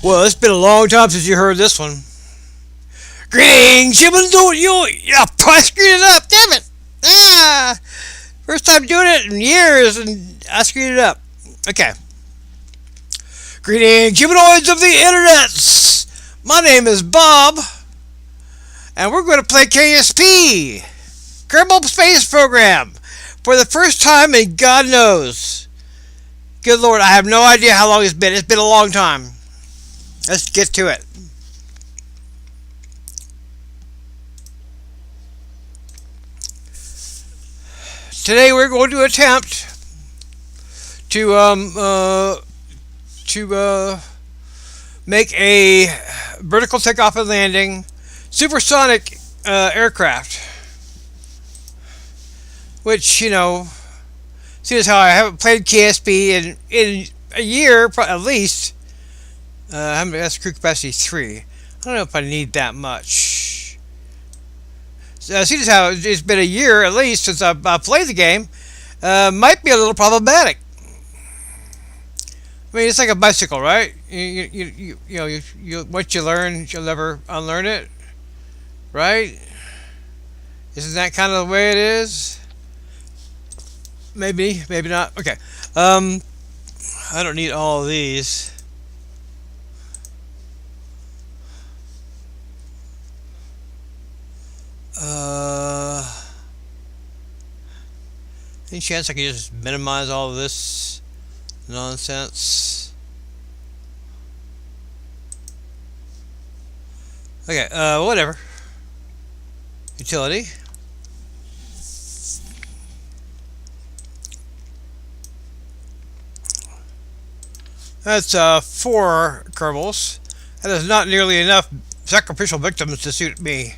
Well, it's been a long time since you heard this one. Greetings, humans! Don't you? Yeah, I screwed it up. Damn it! Ah, first time doing it in years, and I screwed it up. Okay. Greetings, humanoids of the internet. My name is Bob, and we're going to play KSP, Kerbal Space Program, for the first time in God knows. Good Lord, I have no idea how long it's been. It's been a long time. Let's get to it. Today we're going to attempt to make a vertical takeoff and landing supersonic aircraft, which seeing as how I haven't played KSP in a year at least. That's crew capacity 3. I don't know if I need that much. Seeing as how it's been a year at least since I've played the game, might be a little problematic. I mean, it's like a bicycle, right? You what you learn, you'll never unlearn it, right? Isn't that kind of the way it is? Maybe not. Okay. I don't need all of these. Any chance I can just minimize all of this nonsense? Okay, whatever. Utility. That's 4 Kerbals. That is not nearly enough sacrificial victims to suit me.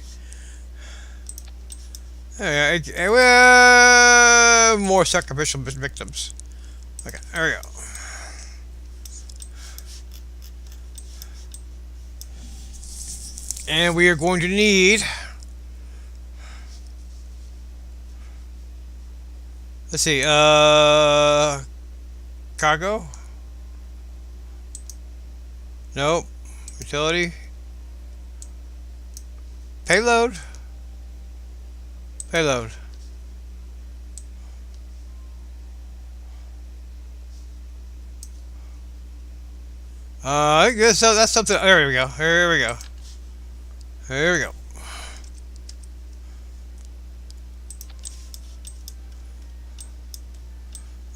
More sacrificial victims. Okay, there we go. And we are going to need, let's see, cargo? Nope. Utility. Payload. Payload. I guess that's something. There we go. Here we go. Here we go.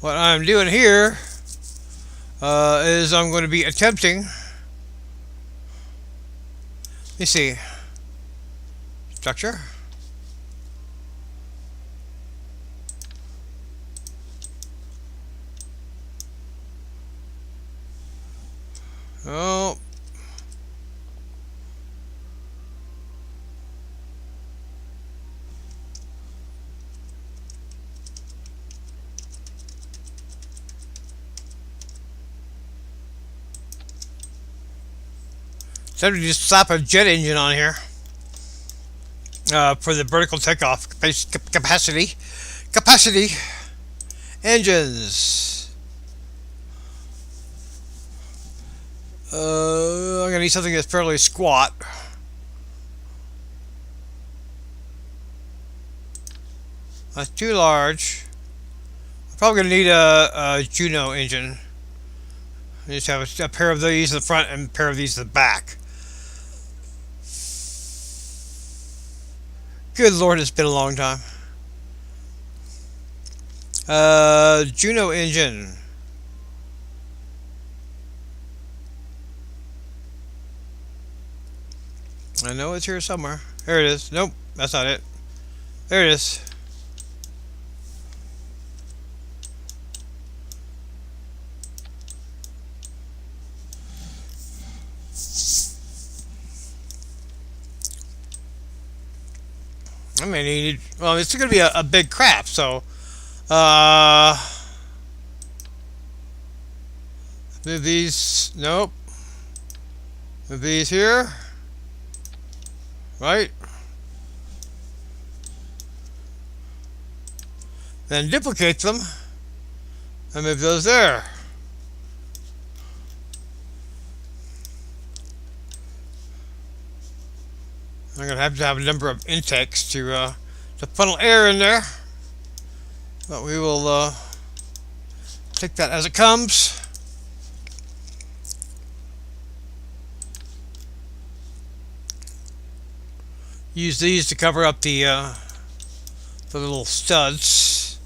What I'm doing here is I'm going to be attempting. Let me see. Structure. Oh. Time to just slap a jet engine on here for the vertical takeoff capacity. Capacity engines. I'm gonna need something that's fairly squat. That's too large. I'm probably gonna need a Juno engine. I just have a pair of these in the front and a pair of these in the back. Good Lord, it's been a long time. Juno engine. I know it's here somewhere. There it is. Nope, that's not it. There it is. I may need. Well, it's going to be a big craft, so. Move these. Nope. Move these here. Right. Then duplicate them and move those there. I'm going to have a number of intakes to funnel air in there. But we will take that as it comes. Use these to cover up the little studs.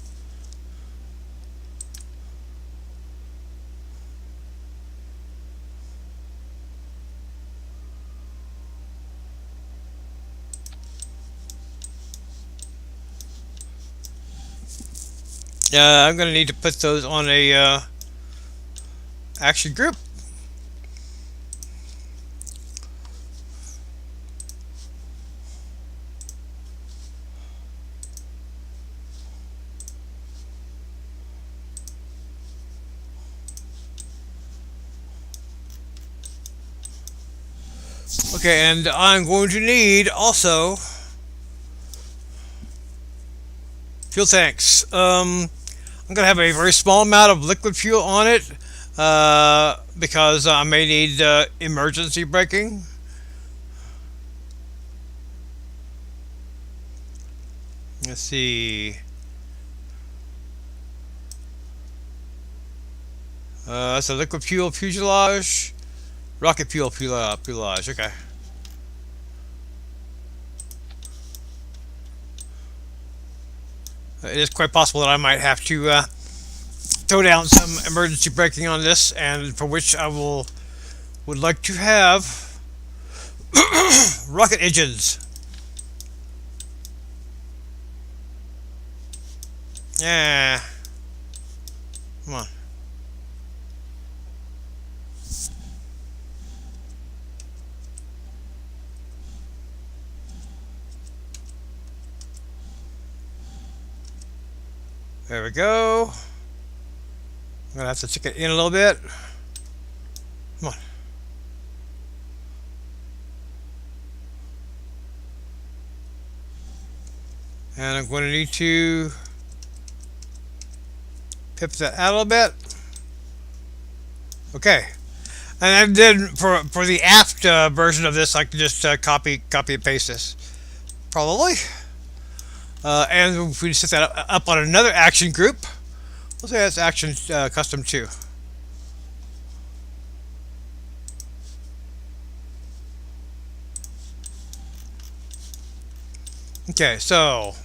I'm going to need to put those on a action group. Okay, and I'm going to need also fuel tanks. I'm going to have a very small amount of liquid fuel on it because I may need emergency braking. Let's see. That's a liquid fuel fuselage. Rocket fuel fuselage. Okay. It is quite possible that I might have to throw down some emergency braking on this, and for which I would like to have rocket engines. Yeah. Come on. There we go. I'm gonna have to stick it in a little bit. Come on. And I'm going to need to pip that out a little bit. Okay. And then for the aft version of this, I can just copy and paste this. Probably. And if we set that up on another action group, we'll say that's action custom 2. Okay, so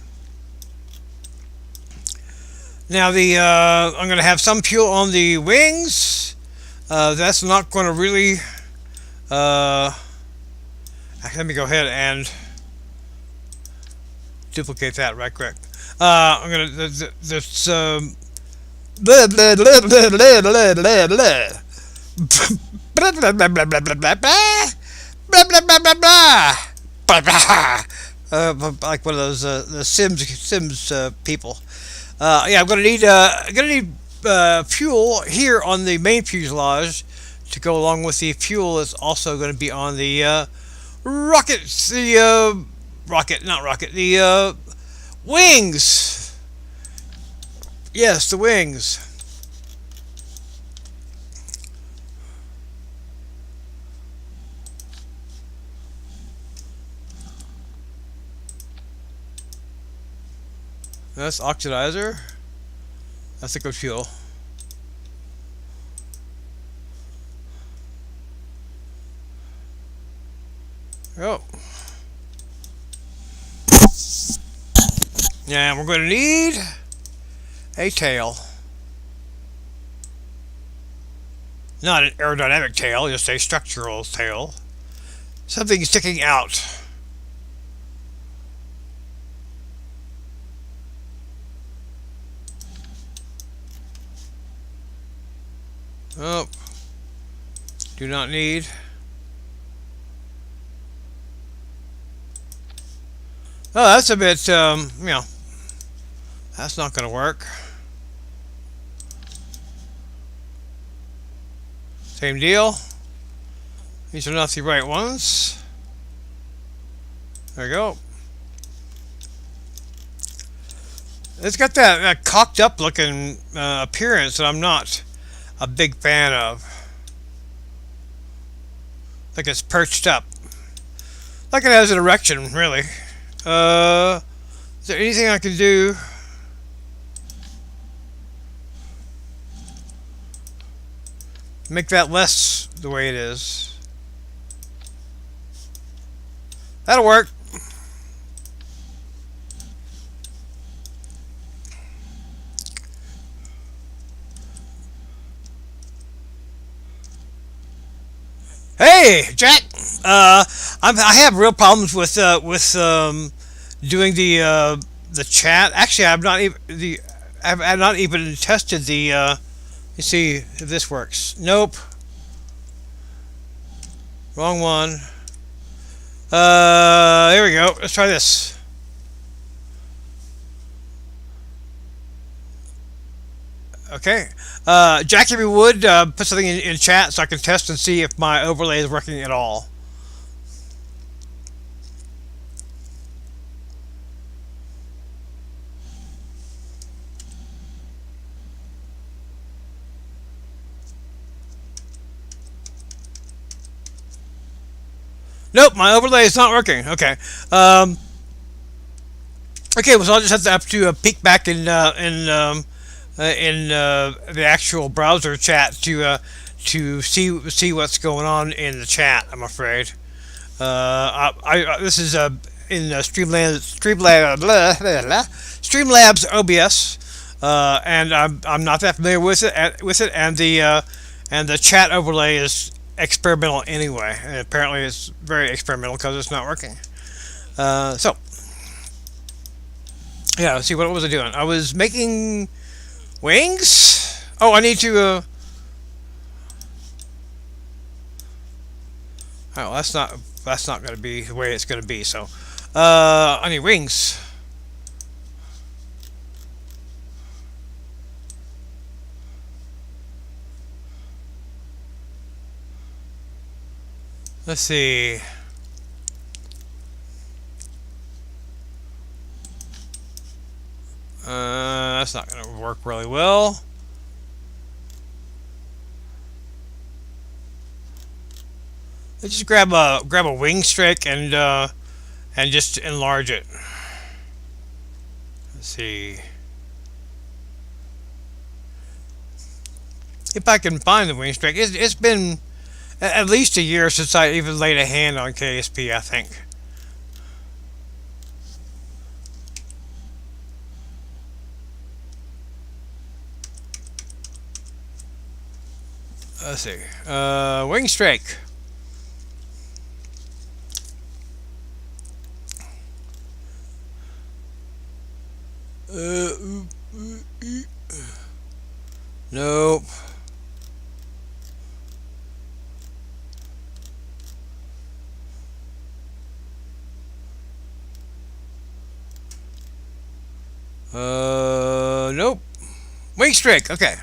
now I'm going to have some fuel on the wings. That's not going to really. Let me go ahead and duplicate that right quick. I'm gonna this blah blah blah blah blah blah blah blah blah blah blah blah blah blah blah blah blah blah like one of those the Sims people. Yeah, I'm gonna need fuel here on the main fuselage to go along with the fuel that's also going to be on the rockets. The wings. Yes, the wings. That's oxidizer. That's liquid fuel. Oh. Yeah, we're going to need a tail. Not an aerodynamic tail, just a structural tail. Something sticking out. Oh. Do not need. Oh, that's a bit, that's not going to work. Same deal. These are not the right ones. There we go. It's got that cocked up looking appearance that I'm not a big fan of. Like it's perched up. Like it has an erection, really. Is there anything I can do? Make that less the way it is. That'll work. Hey, Jack. I have real problems with doing the chat. Actually, I've not even tested the. Let's see if this works. Nope. Wrong one. Here we go. Let's try this. Okay. Jack, if you would, put something in chat so I can test and see if my overlay is working at all. Nope, my overlay is not working. Okay. Okay, well, so I'll just have to peek back in the actual browser chat to see what's going on in the chat. I'm afraid. This is in Streamlabs OBS, and I'm not that familiar with it, and the chat overlay is experimental anyway. And apparently, it's very experimental because it's not working. So yeah, let's see, what was I doing? I was making wings. Oh, I need to. Oh, that's not going to be the way it's going to be. So, I need wings. Let's see. That's not going to work really well. Let's just grab a wing strake and just enlarge it. Let's see if I can find the wing strake. It's been at least a year since I even laid a hand on KSP, I think. Let's see. Wing strake. Nope. Nope. Wing strake. Okay.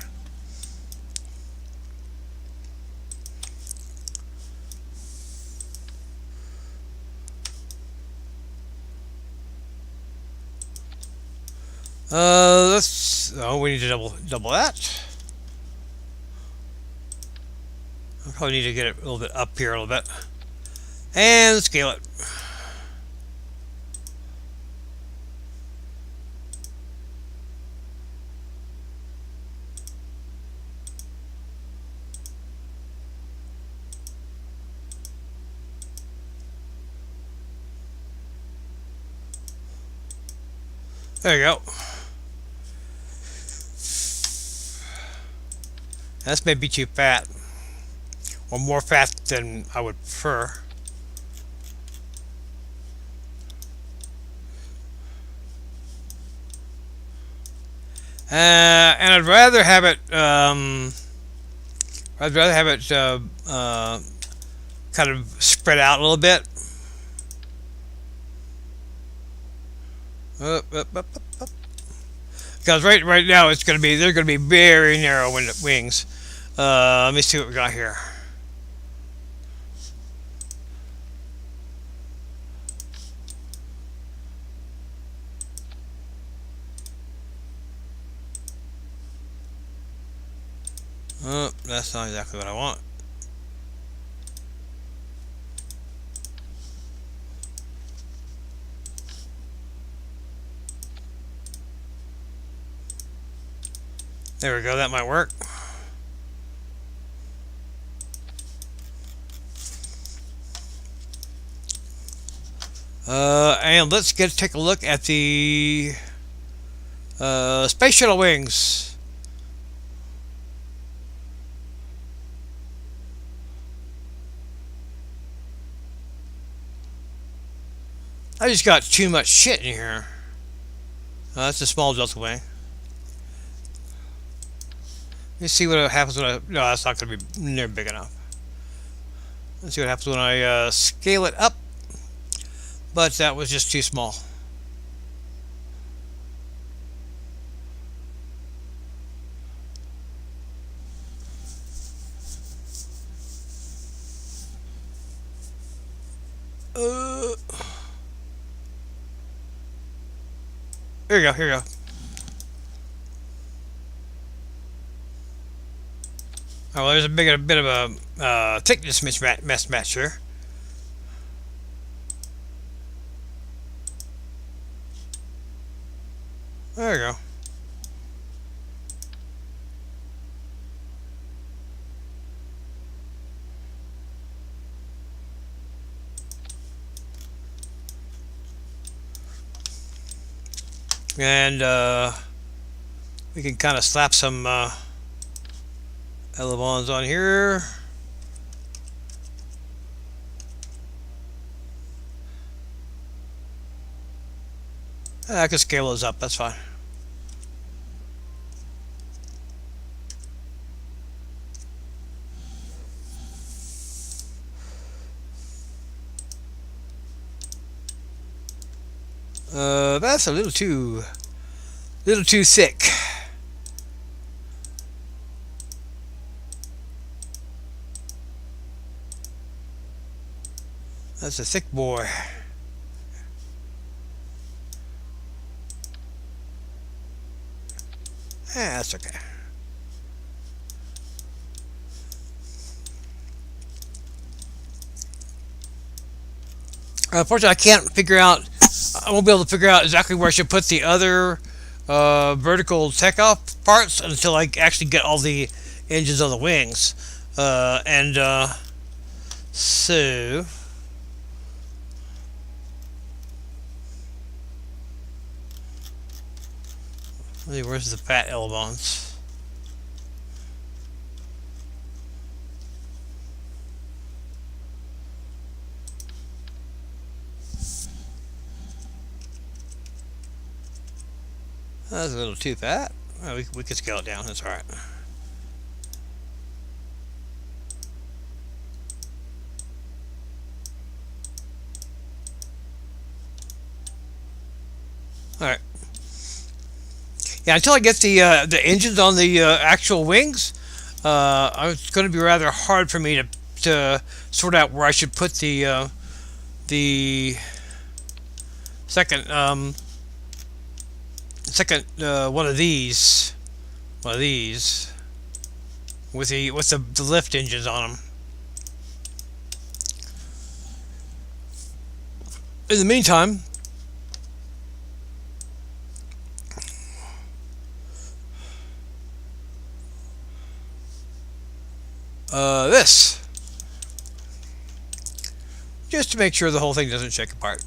Let's. Oh, we need to double that. I probably need to get it a little bit up here a little bit, and scale it. There you go. That's maybe too fat, or more fat than I would prefer. And I'd rather have it. I'd rather have it kind of spread out a little bit. Up. Because right now they're gonna be very narrow wings. Let me see what we got here. Oh, that's not exactly what I want. There we go, that might work. And let's take a look at the space shuttle wings. I just got too much shit in here. That's a small delta wing. Let's see what happens when I... No, that's not going to be near big enough. Let's see what happens when I scale it up. But that was just too small. Here you go, here you go. Oh, well, there's a bit of a thickness mismatch here. There you go. And we can kind of slap some elevons on here. I can scale those up, that's fine. That's a little too thick. That's a thick boy. That's okay. Unfortunately, I can't figure out. I won't be able to figure out exactly where I should put the other vertical takeoff parts until I actually get all the engines on the wings. So let's see, where's the fat elevons? That's a little too fat. Oh, we could scale it down. That's all right. All right. Yeah, until I get the engines on the actual wings, it's going to be rather hard for me to sort out where I should put the second one of these with the lift engines on them. In the meantime, this, just to make sure the whole thing doesn't shake apart.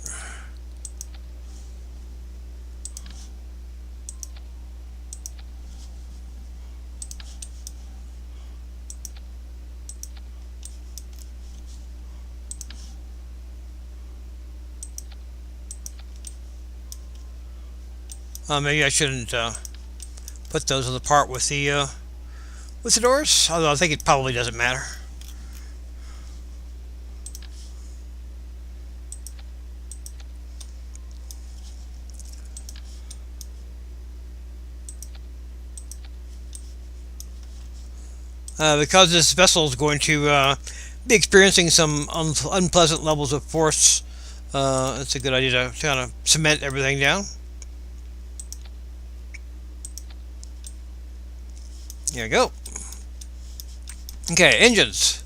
Maybe I shouldn't put those on the part with the doors, although I think it probably doesn't matter. Because this vessel is going to be experiencing some unpleasant levels of force, it's a good idea to kind of cement everything down. There you go. Okay, engines.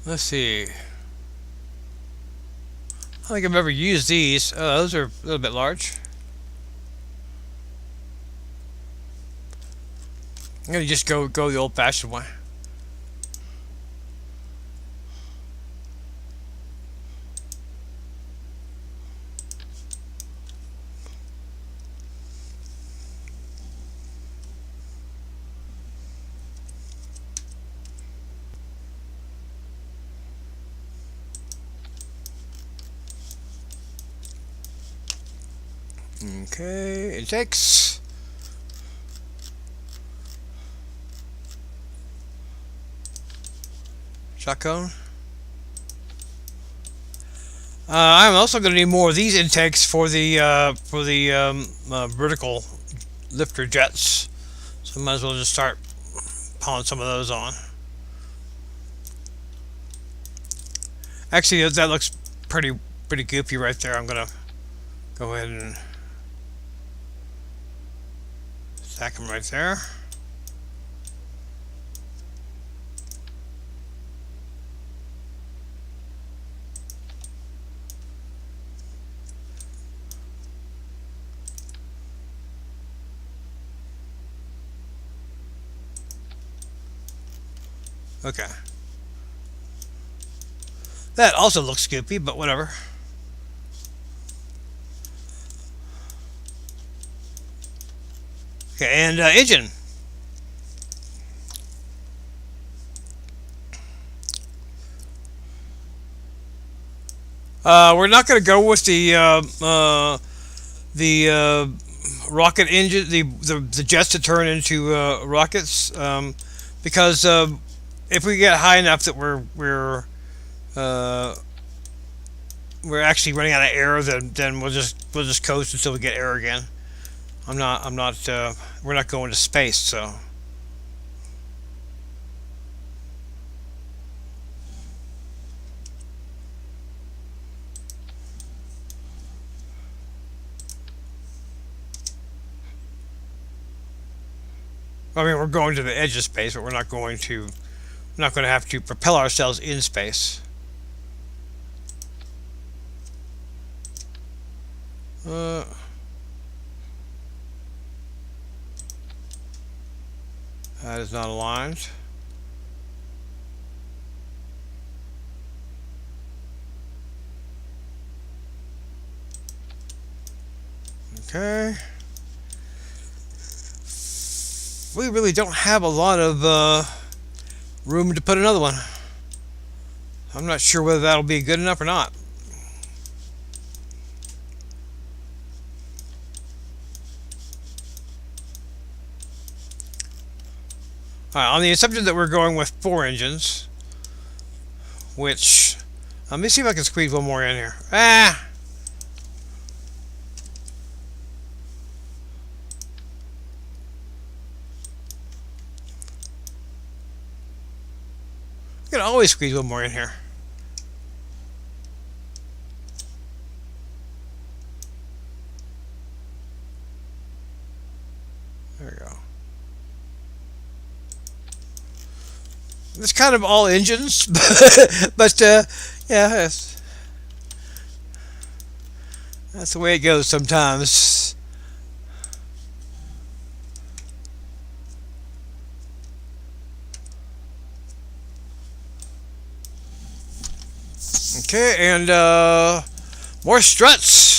Let's see. I don't think I've ever used these. Those are a little bit large. I'm gonna just go the old-fashioned way. Okay, it takes. Shotgun. I'm also going to need more of these intakes for the vertical lifter jets. So might as well just start piling some of those on. Actually, that looks pretty goopy right there. I'm gonna go ahead and stack them right there. Okay. That also looks goopy, but whatever. Okay, and engine. We're not going to go with the rocket engine, the jets to turn into rockets, because if we get high enough that uh, we're actually running out of air, then we'll just coast until we get air again. We're not going to space, so. I mean, we're going to the edge of space, but we're not going to have to propel ourselves in space. That is not aligned. Okay. We really don't have a lot of room to put another one. I'm not sure whether that'll be good enough or not. Alright, on the assumption that we're going with 4 engines, which, let me see if I can squeeze one more in here. You can always squeeze one more in here. There we go. It's kind of all engines, but yeah, that's the way it goes sometimes. Okay, and more struts.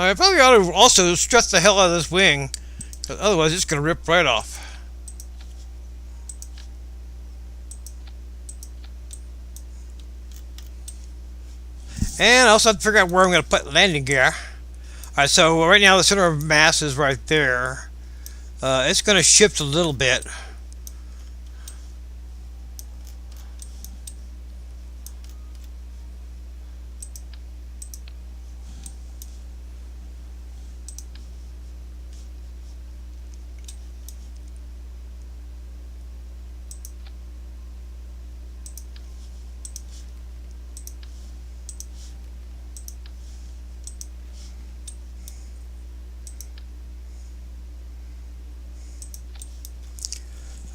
I probably ought to also strut the hell out of this wing, because otherwise it's going to rip right off. And I also have to figure out where I'm going to put landing gear. Alright, so right now the center of mass is right there. It's going to shift a little bit.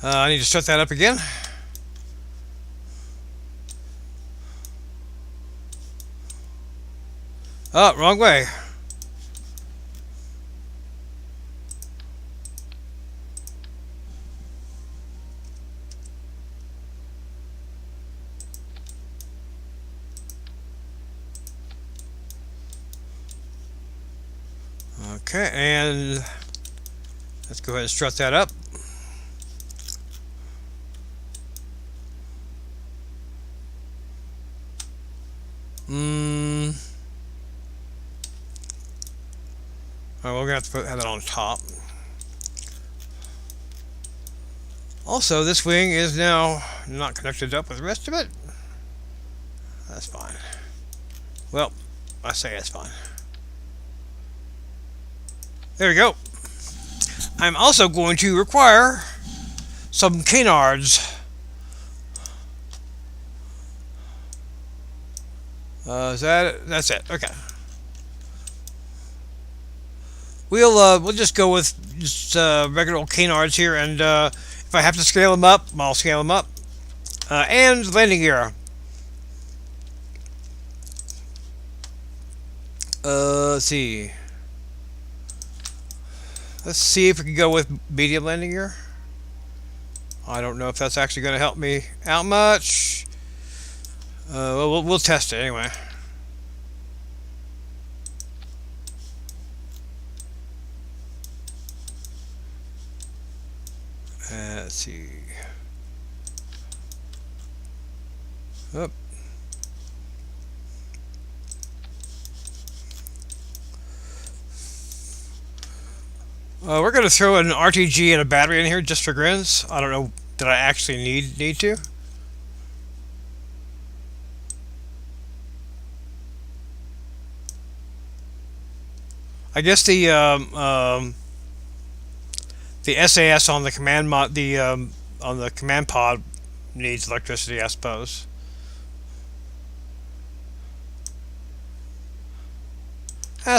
I need to start that up again. Oh, wrong way. Okay, and let's go ahead and strut that up. Oh, we're gonna have to have that on top. Also, this wing is now not connected up with the rest of it. That's fine. Well, I say it's fine. There we go. I'm also going to require some canards. Is that it? That's it. Okay. We'll just go with just regular old canards here, and if I have to scale them up, I'll scale them up. And landing gear. Let's see. Let's see if we can go with medium landing gear. I don't know if that's actually going to help me out much. We'll test it anyway. Let's see. Oh. We're going to throw an RTG and a battery in here just for grins. I don't know that I actually need to. I guess the SAS on the command mod, on the command pod needs electricity, I suppose.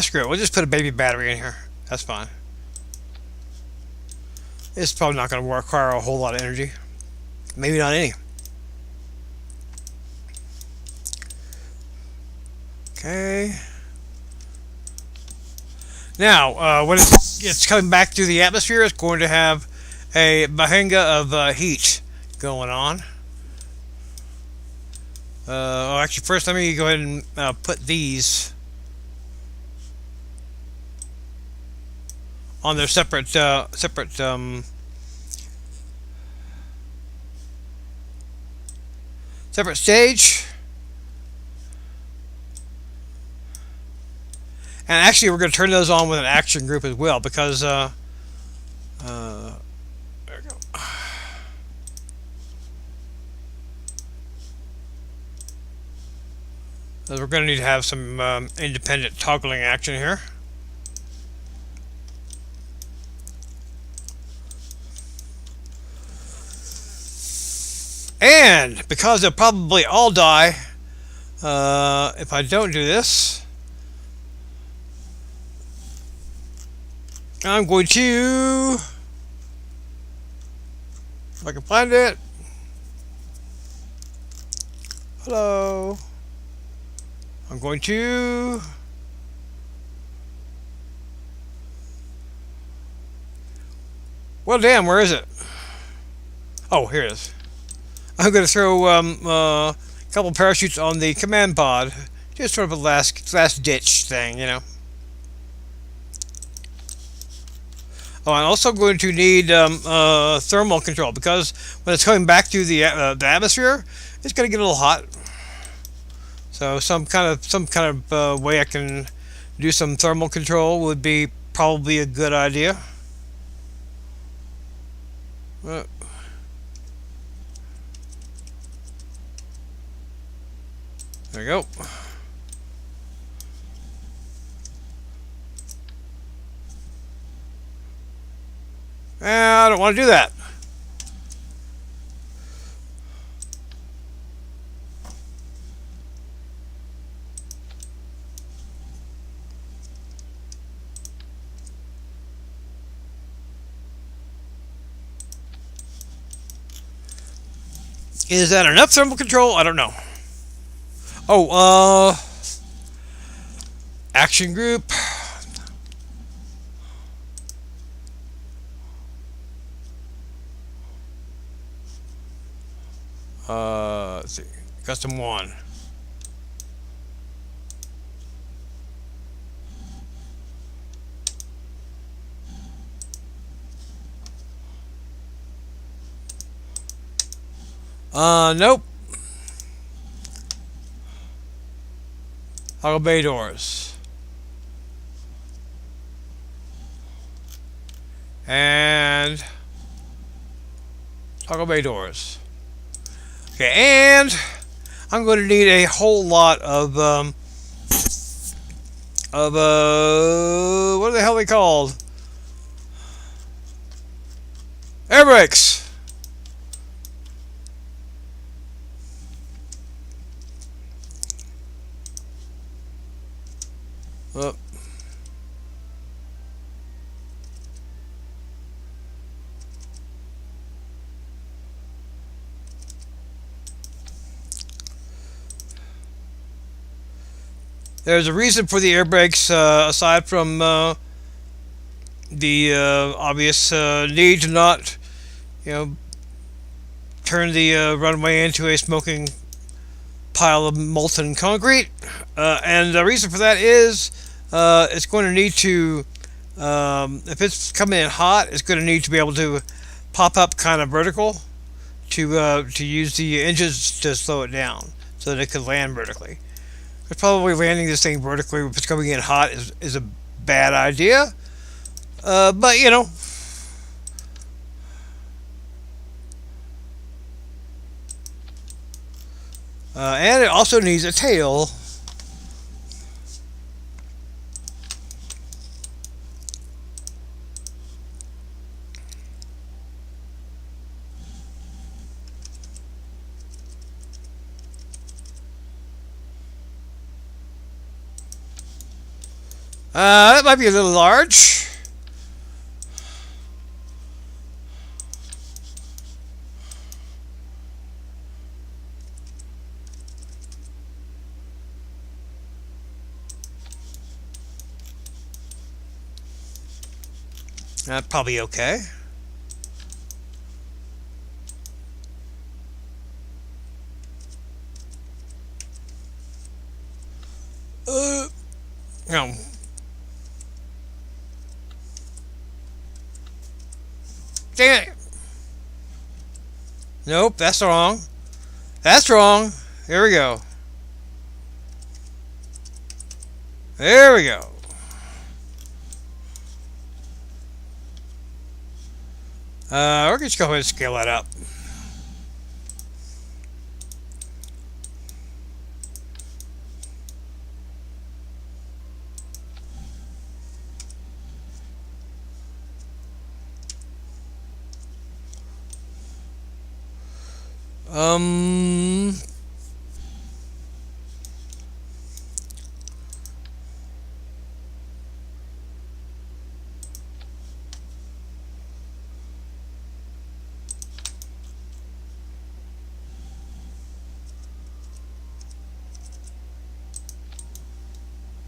Screw it. We'll just put a baby battery in here. That's fine. It's probably not going to require a whole lot of energy. Maybe not any. Okay. Now, when it's coming back through the atmosphere, it's going to have a bahanga of heat going on. Actually, first let me go ahead and put these on their separate stage. And actually, we're going to turn those on with an action group as well, because there we go. We're going to need to have some independent toggling action here. And because they'll probably all die if I don't do this, I'm going to, if I can find it, hello, I'm going to, well damn, where is it? Oh, here it is. I'm going to throw a couple parachutes on the command pod, just sort of a last ditch thing, you know. Oh, I'm also going to need thermal control, because when it's coming back through the atmosphere, it's going to get a little hot. So some kind of way I can do some thermal control would be probably a good idea. There we go. I don't want to do that. Is that enough thermal control? I don't know. Oh, action group. Let's see. Custom one. Nope. Toggle bay doors. And toggle bay doors. Okay, and I'm going to need a whole lot of what the hell are they called? Air brakes. Oh. There's a reason for the air brakes, aside from the obvious need to not, you know, turn the runway into a smoking pile of molten concrete. And the reason for that is it's going to need to, if it's coming in hot, it's going to need to be able to pop up kind of vertical to use the engines to slow it down so that it could land vertically. But probably landing this thing vertically if it's coming in hot is a bad idea. But you know. And it also needs a tail. That might be a little large. Probably okay. No. Dang it. Nope, that's wrong. That's wrong. Here we go. There we go. We're just go ahead and scale that up. Um.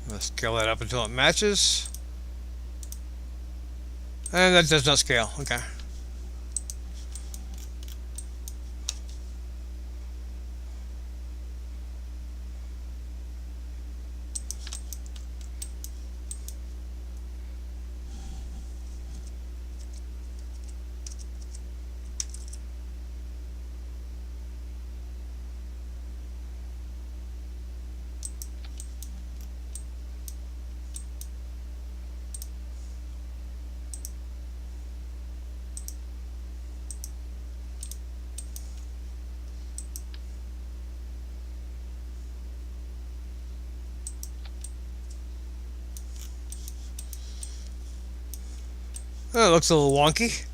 Let's scale that up until it matches. And that does not scale. Okay. Oh, it looks a little wonky.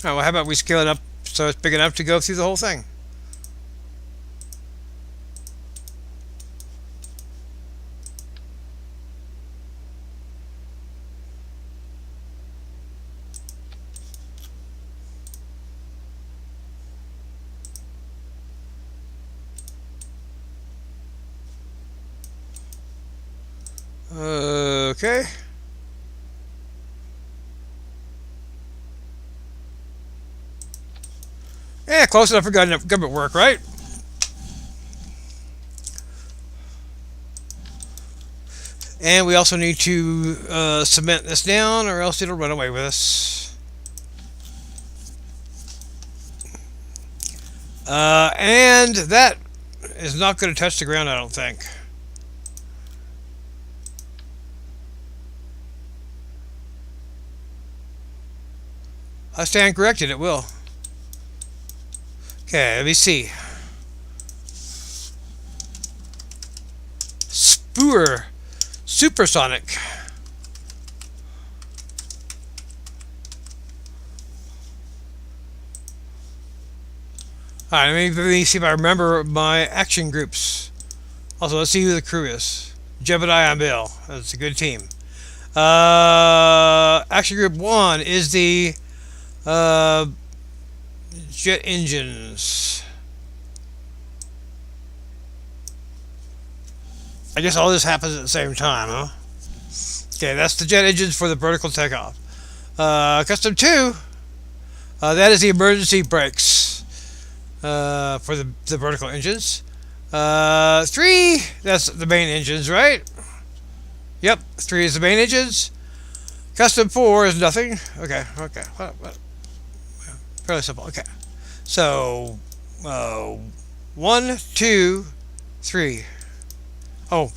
Oh, well, how about we scale it up so it's big enough to go through the whole thing? Okay. Yeah, close enough for government work, right? And we also need to cement this down, or else it'll run away with us. And that is not going to touch the ground, I don't think. I stand corrected, it will. Okay, let me see. Supersonic. Alright, let me see if I remember my action groups. Also, let's see who the crew is. Jebediah and Bill. That's a good team. Action group 1 is the jet engines. I guess all this happens at the same time, huh? Okay, that's the jet engines for the vertical takeoff. Custom 2, that is the emergency brakes for the vertical engines. 3, that's the main engines, right? Yep, 3 is the main engines. Custom 4 is nothing. Okay. What? Fairly simple. Okay. So, 1, 2, 3. Oh,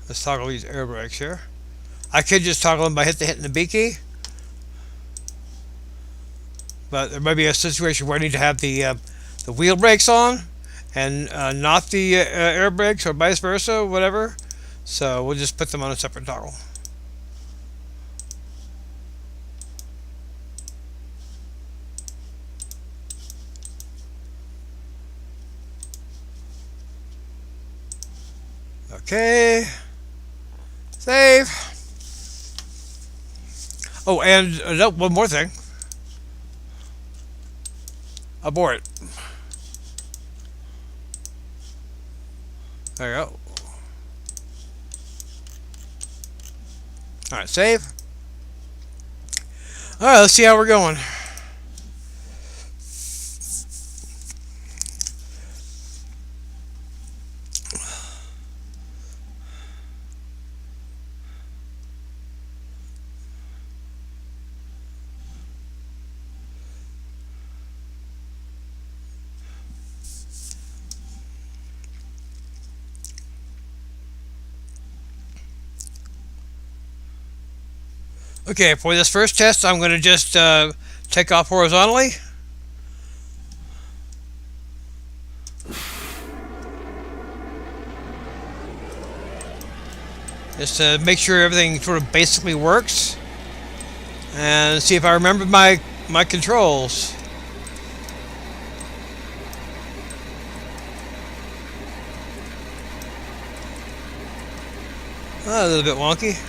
let's toggle these air brakes here. I could just toggle them by hitting the B key, but there might be a situation where I need to have the wheel brakes on and not the air brakes, or vice versa, whatever. So we'll just put them on a separate toggle. Okay. Save. Oh, and one more thing. Abort. There you go. Alright, save. Alright, let's see how we're going. Okay, for this first test, I'm going to just take off horizontally. Just to make sure everything sort of basically works. And see if I remember my controls. Oh, a little bit wonky.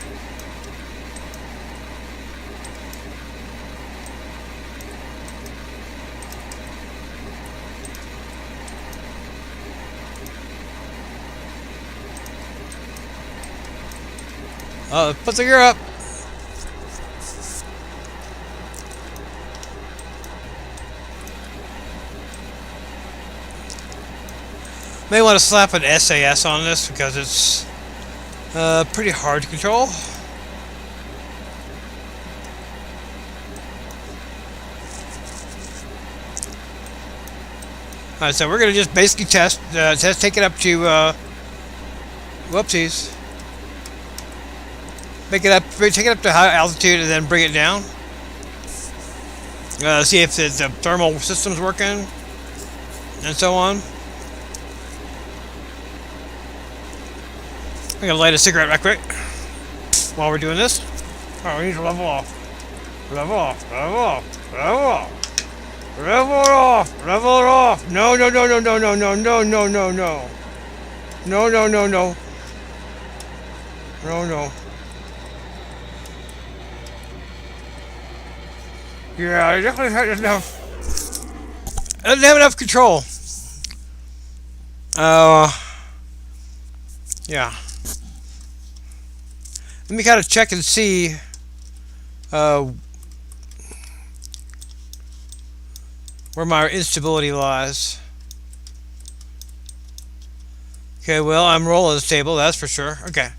Put the gear up. May want to slap an SAS on this because it's pretty hard to control. Alright, so we're going to just basically test, take it up to, whoopsies. Take it up to high altitude and then bring it down. See if the thermal system's working, and so on. I'm gonna light a cigarette right quick while we're doing this. Oh, we need to level off. Level off. Level off. Level off. Level it off. Level it off. No. No. Yeah, I definitely had enough. I didn't have enough control. Uh, yeah. Let me kind of check and see uh, where my instability lies. Okay, well, I'm rolling stable, that's for sure. Okay.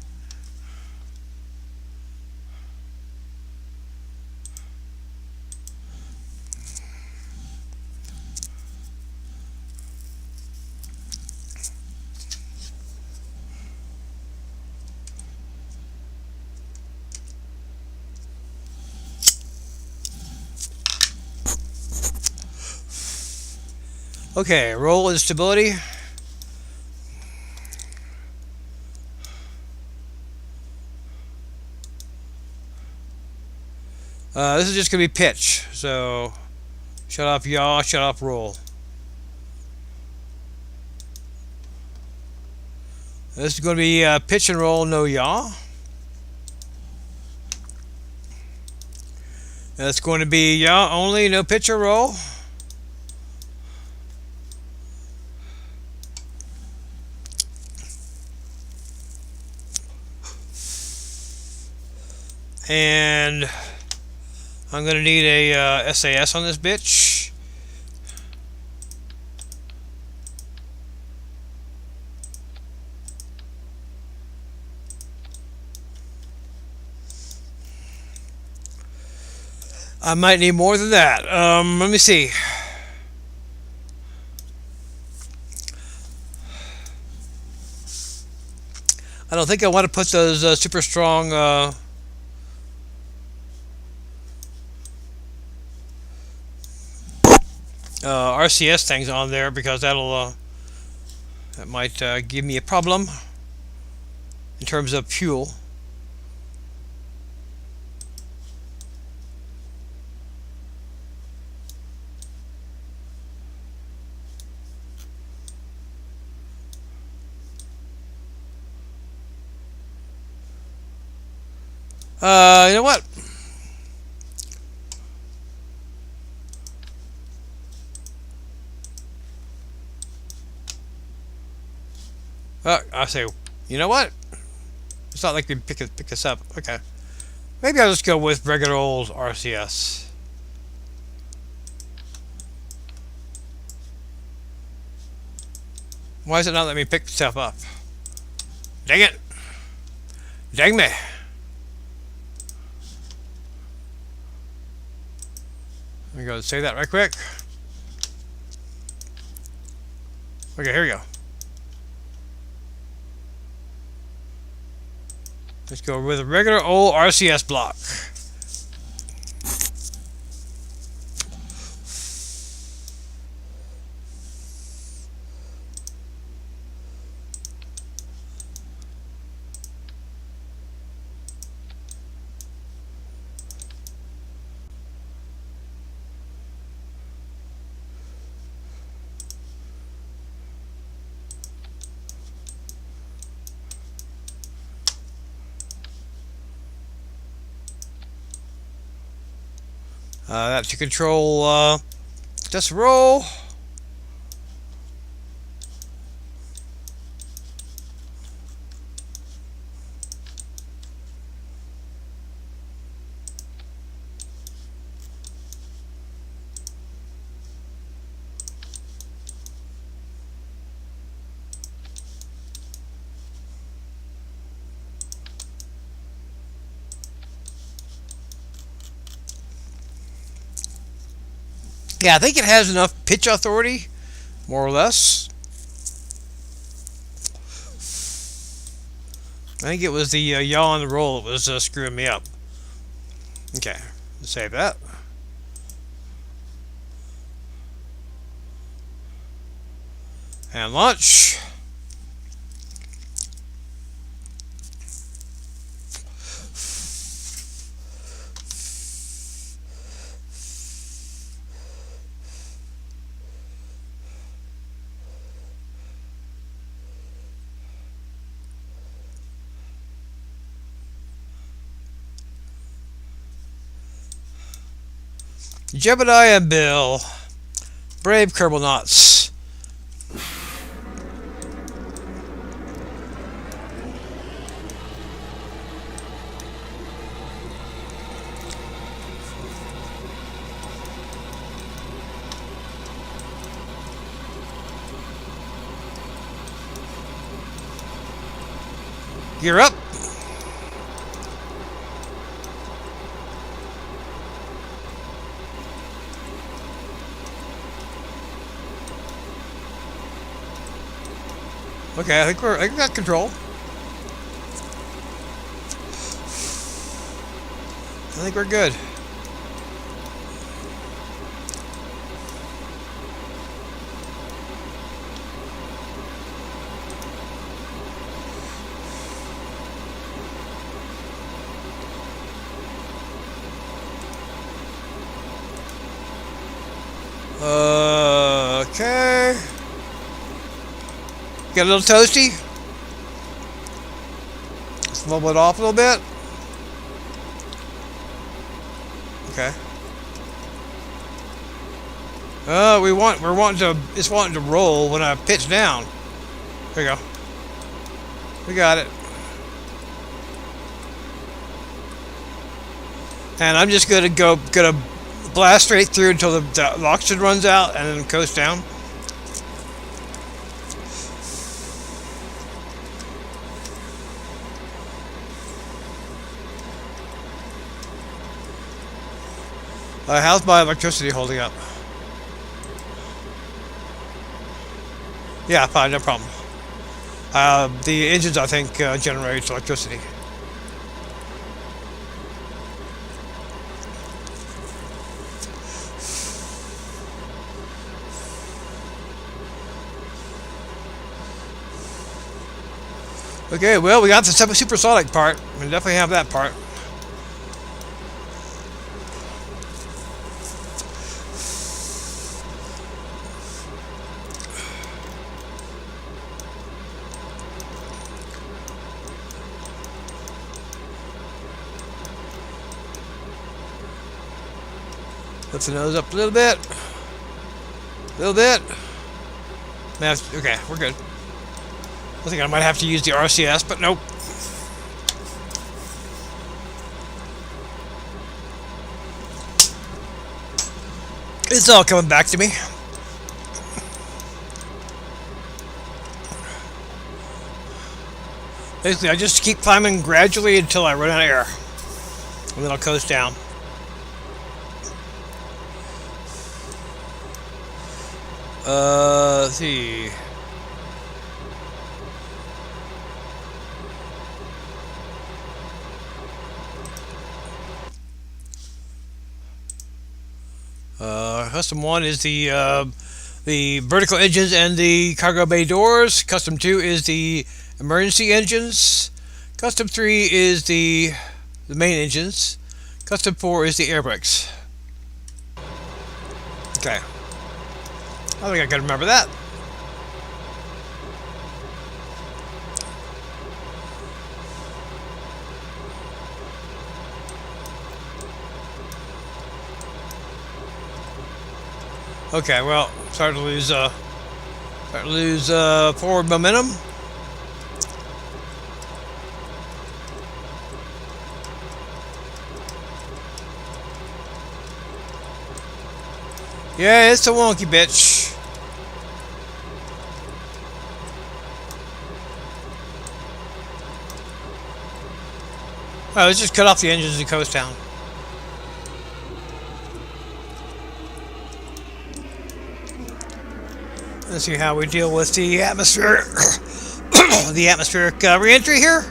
Okay, roll instability. This is just going to be pitch. So, shut up, yaw, shut up, roll. This is going to be pitch and roll, no yaw. That's going to be yaw only, no pitch or roll. And I'm going to need a SAS on this bitch. I might need more than that. Let me see. I don't think I want to put those super strong RCS things on there because that might give me a problem in terms of fuel. You know what? I say, you know what? It's not like we pick this up. Okay. Maybe I'll just go with regular old RCS. Why does it not let me pick stuff up? Dang it. Dang me. Let me go and save that right quick. Okay, here we go. Let's go with a regular old RCS block. That's to control just roll. Yeah, I think it has enough pitch authority, more or less. I think it was the yaw on the roll that was screwing me up. Okay, save that. And launch. Jebediah and Bill. Brave Kerbal. Gear up. Okay, I think we got control. I think we're good. Okay. Get a little toasty. Let's level it off a little bit. Okay. It's wanting to roll when I pitch down. There you go. We got it. And I'm just gonna blast straight through until the oxygen runs out and then coast down. How's my electricity holding up? Yeah, fine, no problem. The engines, I think, generate electricity. Okay, well, we got the supersonic part. We definitely have that part. Lift the nose up a little bit. A little bit. Okay, we're good. I think I might have to use the RCS, but nope. It's all coming back to me. Basically, I just keep climbing gradually until I run out of air. And then I'll coast down. Let's see. Custom 1 is the vertical engines and the cargo bay doors. Custom 2 is the emergency engines. Custom 3 is the main engines. Custom 4 is the air brakes. Okay. I think I can remember that. Okay, well, starting to lose forward momentum. Yeah, it's a wonky bitch. Oh, let's just cut off the engines and coast down. Let's see how we deal with the atmosphere, the atmospheric re-entry here.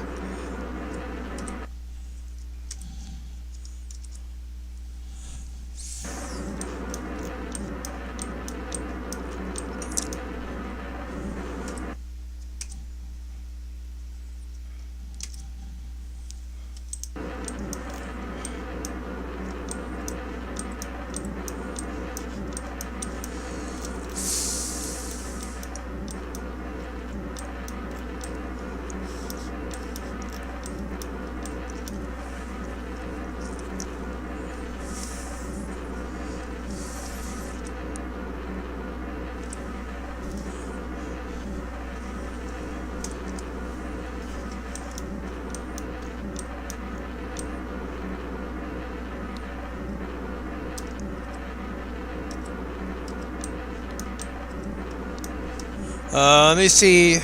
Let me see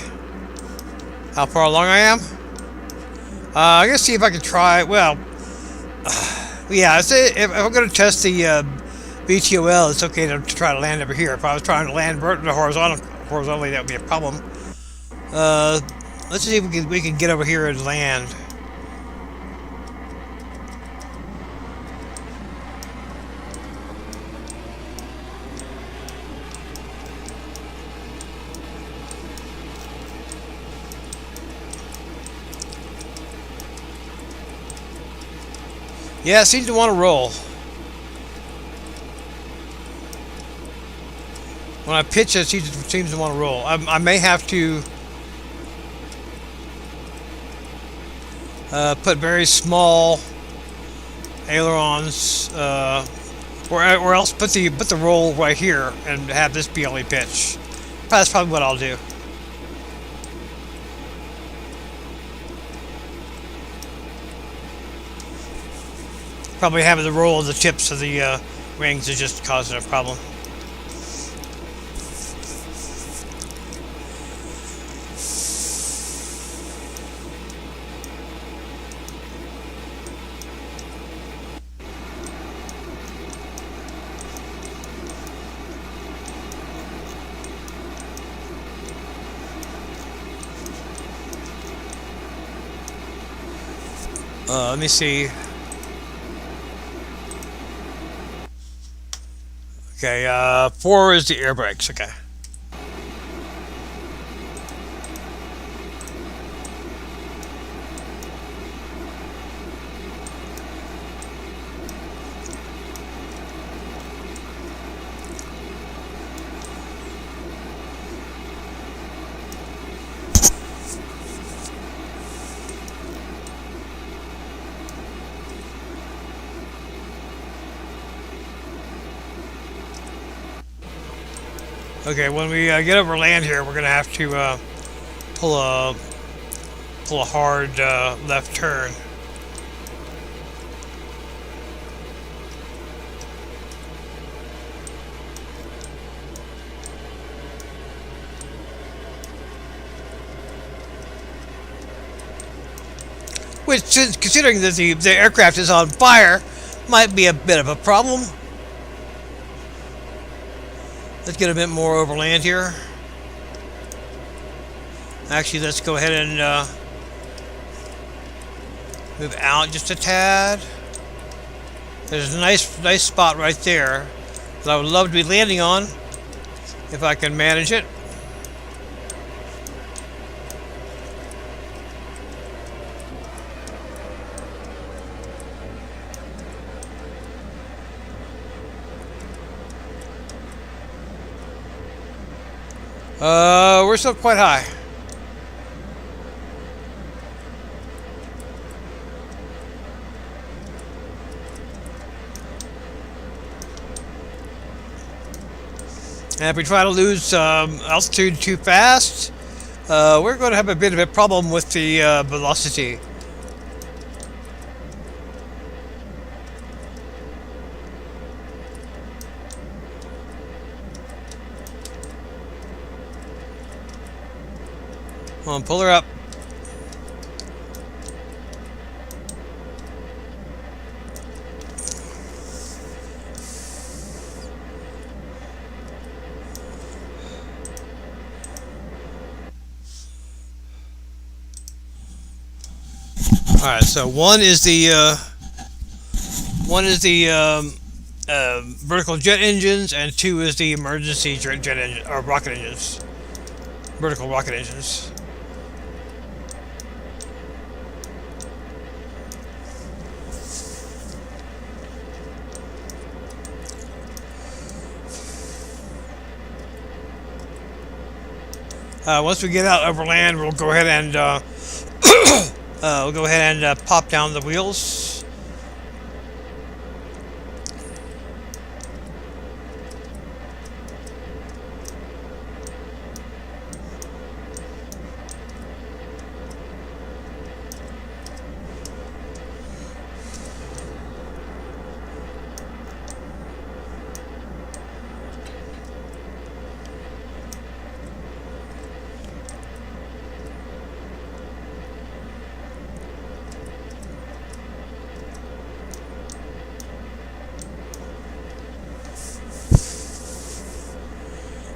how far along I am. I'm gonna see if I can try. Well, yeah. If I'm gonna test the VTOL, it's okay to try to land over here. If I was trying to land horizontally, that would be a problem. Let's see if we can get over here and land. Yeah, it seems to want to roll. When I pitch it, it seems to want to roll. I may have to put very small ailerons, or else put the roll right here and have this be only pitch. That's probably what I'll do. Probably having the roll of the tips of the wings is just causing a problem. Let me see. Okay, 4 is the air brakes. Okay. Okay, when we get over land here, we're gonna have to pull a hard left turn. Which, considering that the aircraft is on fire, might be a bit of a problem. Let's get a bit more over land here. Actually, let's go ahead and move out just a tad. There's a nice spot right there that I would love to be landing on if I can manage it. We're still quite high. And if we try to lose altitude too fast, we're going to have a bit of a problem with the velocity. Come on, pull her up. All right, so one is the vertical jet engines, and 2 is the emergency jet engine or rocket engines, vertical rocket engines. Once we get out over land, we'll go ahead and pop down the wheels.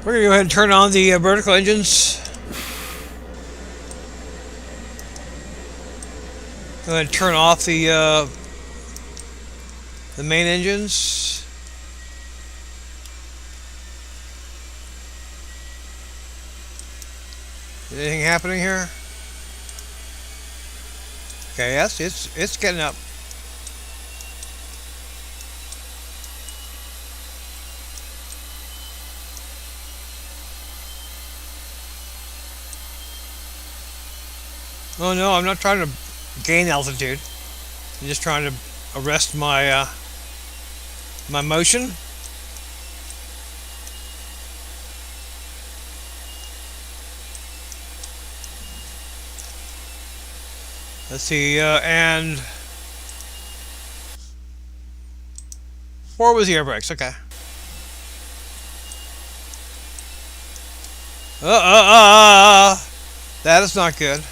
We're gonna go ahead and turn on the vertical engines. Go ahead and turn off the main engines. Anything happening here? Okay, yes, it's getting up. Oh no, I'm not trying to gain altitude. I'm just trying to arrest my my motion. Let's see, and forward was the air brakes. Okay. That is not good.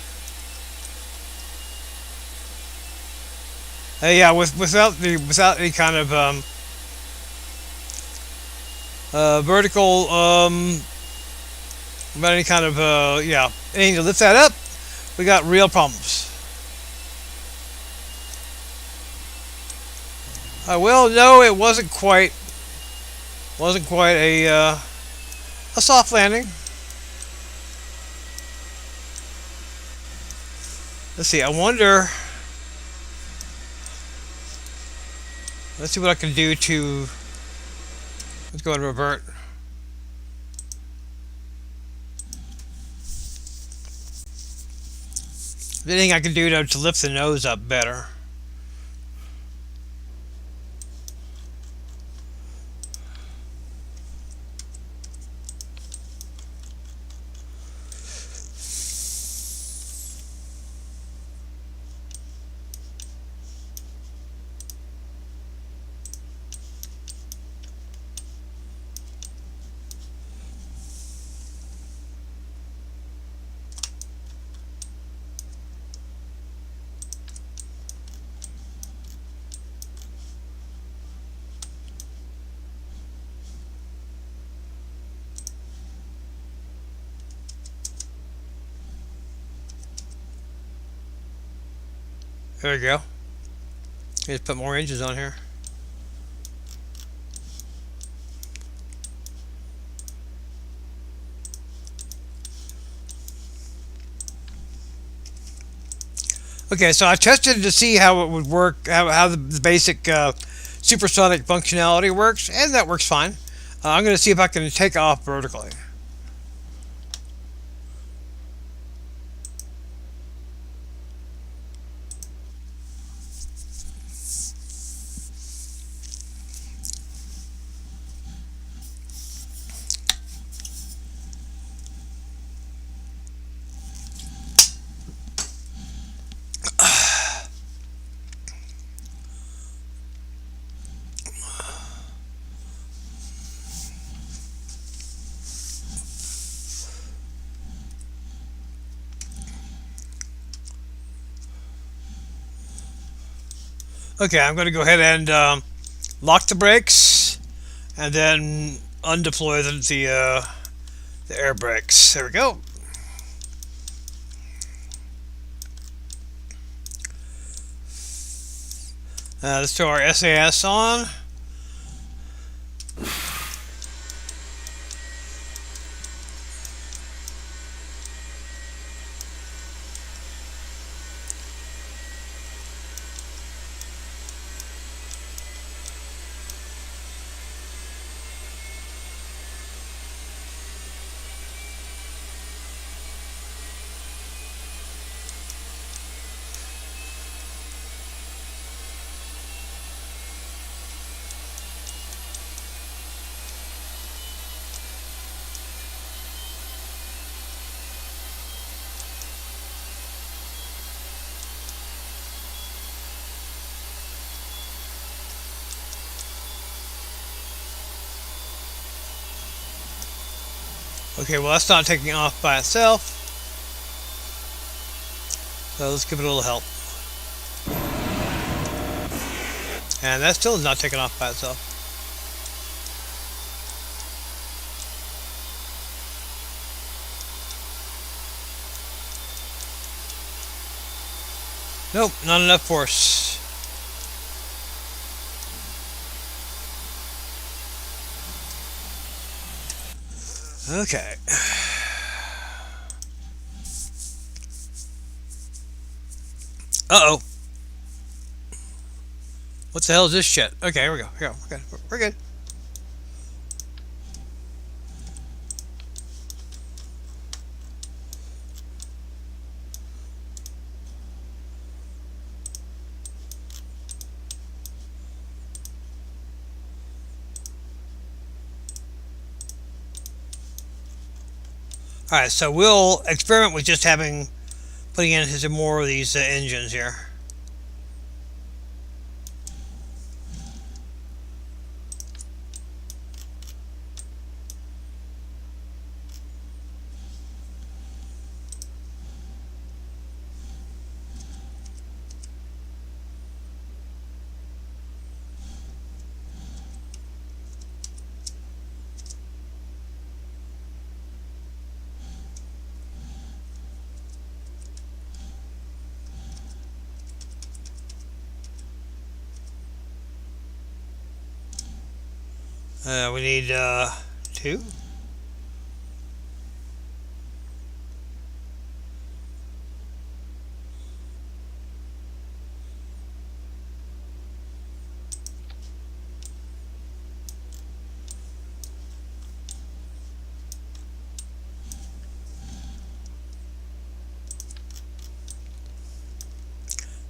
Yeah, without any kind of vertical without any kind of yeah, anything to lift that up, we got real problems. Well, no, it wasn't quite a soft landing. Let's see. I wonder. Let's see what I can do to. Let's go and revert. Is there anything I can do to lift the nose up better? There we go. Just put more engines on here. Okay, so I tested to see how it would work, how the basic supersonic functionality works, and that works fine. I'm going to see if I can take off vertically. Okay, I'm going to go ahead and lock the brakes, and then undeploy the air brakes. There we go. Let's throw our SAS on. Okay, well that's not taking off by itself. So let's give it a little help. And that still is not taking off by itself. Nope, not enough force. Okay. Uh-oh. What the hell is this shit? Okay, here we go. Here we go. Okay, we're good. Alright, so we'll experiment with just putting in some more of these engines here. We need 2.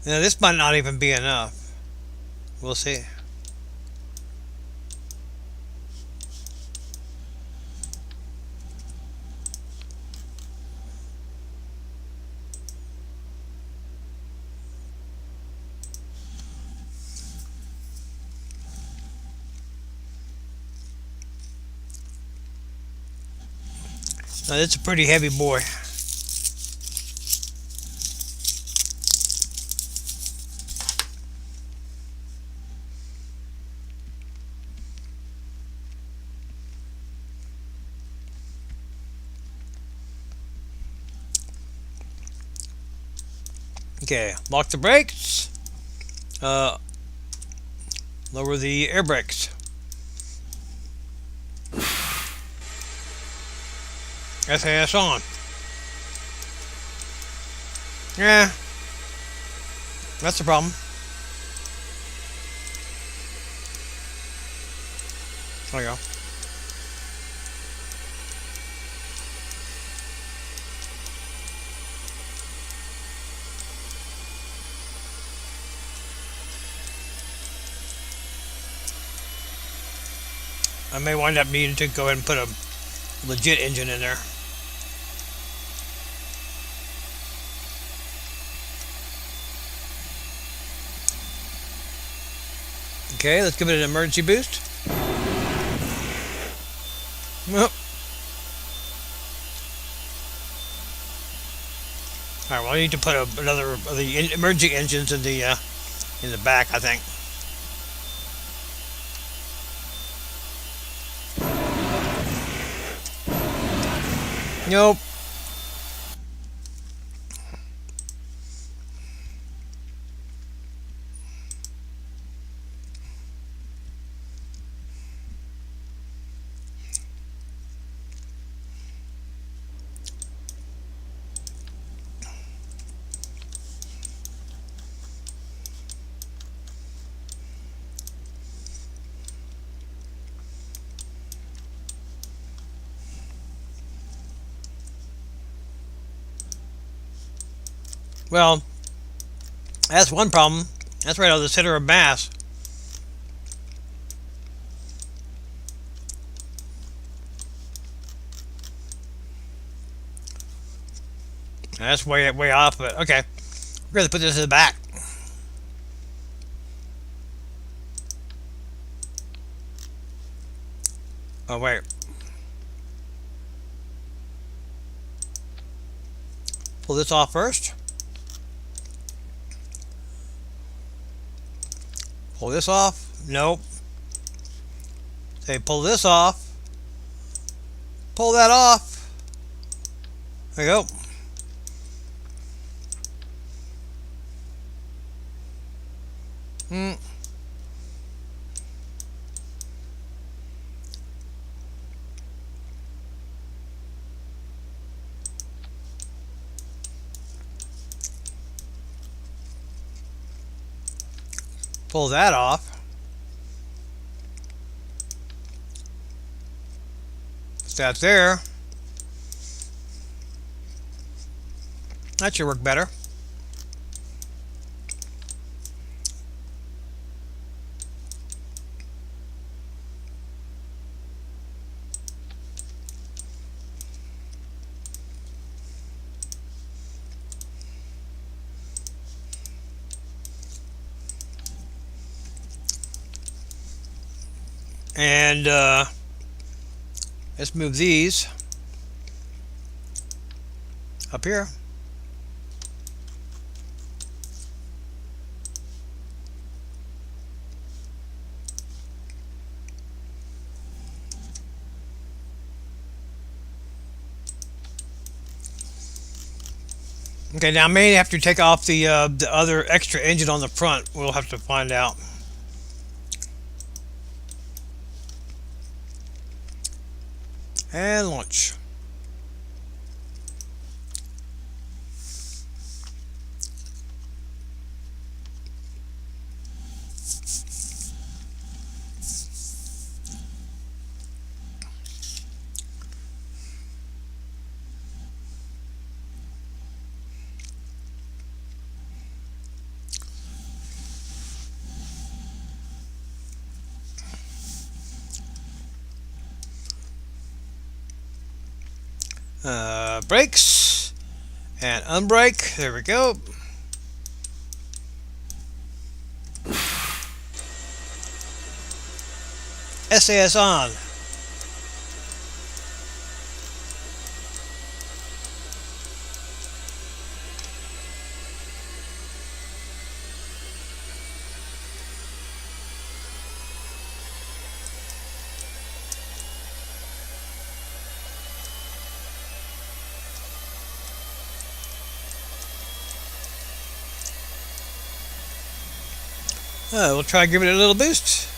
Now this might not even be enough. We'll see. Now it's a pretty heavy boy. Okay, lock the brakes. Lower the air brakes. SAS on. Yeah, that's the problem. There we go. I may wind up needing to go ahead and put a legit engine in there. Okay, let's give it an emergency boost. Well. All right, well, I need to put another of the emergency engines in the back, I think. Nope. Well, that's one problem. That's right on the center of mass. That's way off, but okay. We're going to put this in the back. Oh, wait. Pull this off first. Pull this off. Nope. Say pull this off. Pull that off. There you go. Pull that off. Put that there. That should work better. And let's move these up here. Okay, now I may have to take off the other extra engine on the front. We'll have to find out. And launch. Brakes and unbrake. There we go. SAS on. We'll try to give it a little boost.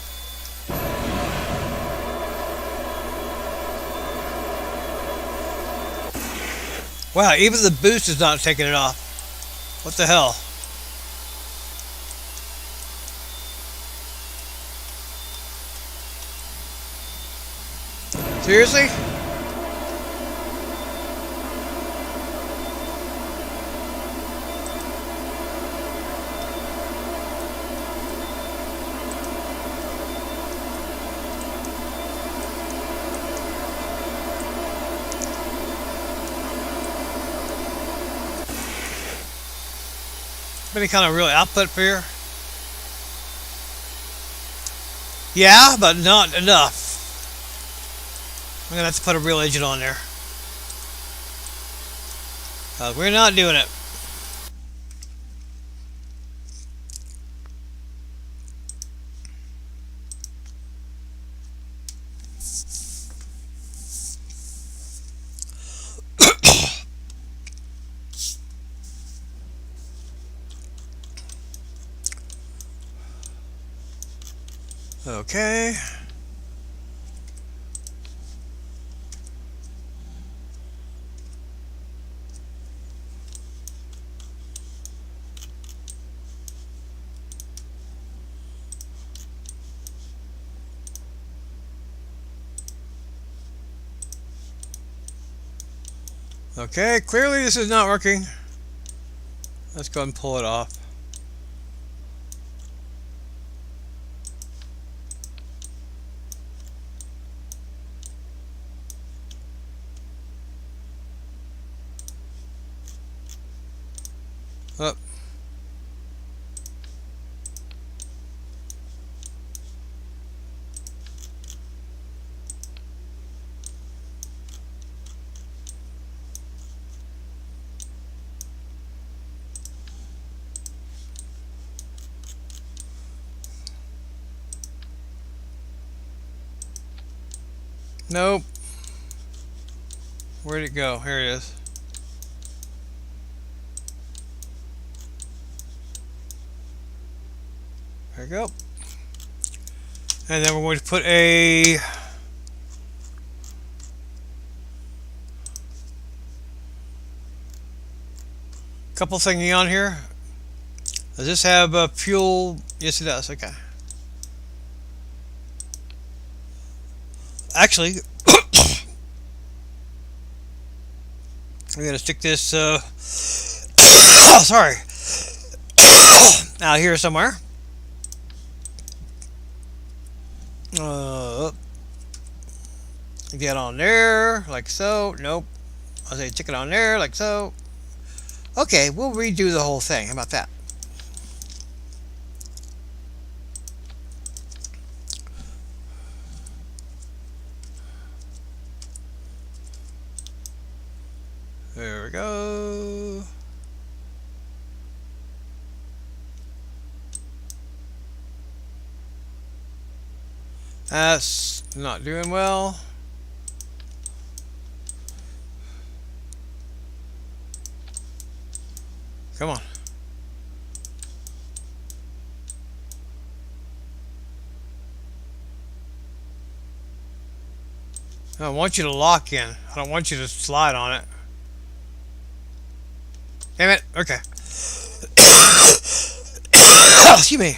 Wow, even the boost is not taking it off. What the hell? Seriously? Any kind of real output for here? Yeah, but not enough. I'm gonna have to put a real engine on there. We're not doing it. Okay. Okay, clearly this is not working. Let's go ahead and pull it off. Up. Nope. Where'd it go? Here it is. There we go. And then we're going to put a couple thingy on here. Does this have fuel? Yes, it does. Okay. Actually, I'm gonna stick this. Oh, sorry. Out here somewhere. Uh, get on there like so. Nope. I'll say stick it on there like so. Okay, we'll redo the whole thing. How about that? There we go. That's not doing well. Come on. I want you to lock in. I don't want you to slide on it. Damn it. Okay. Excuse me.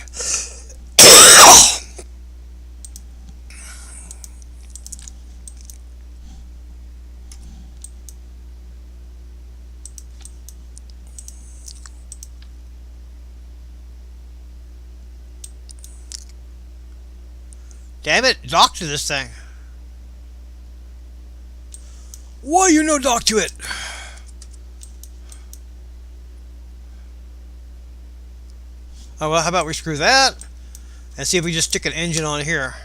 Damn it. Dock to this thing. Why you no dock to it? Oh, well, how about we screw that and see if we just stick an engine on here.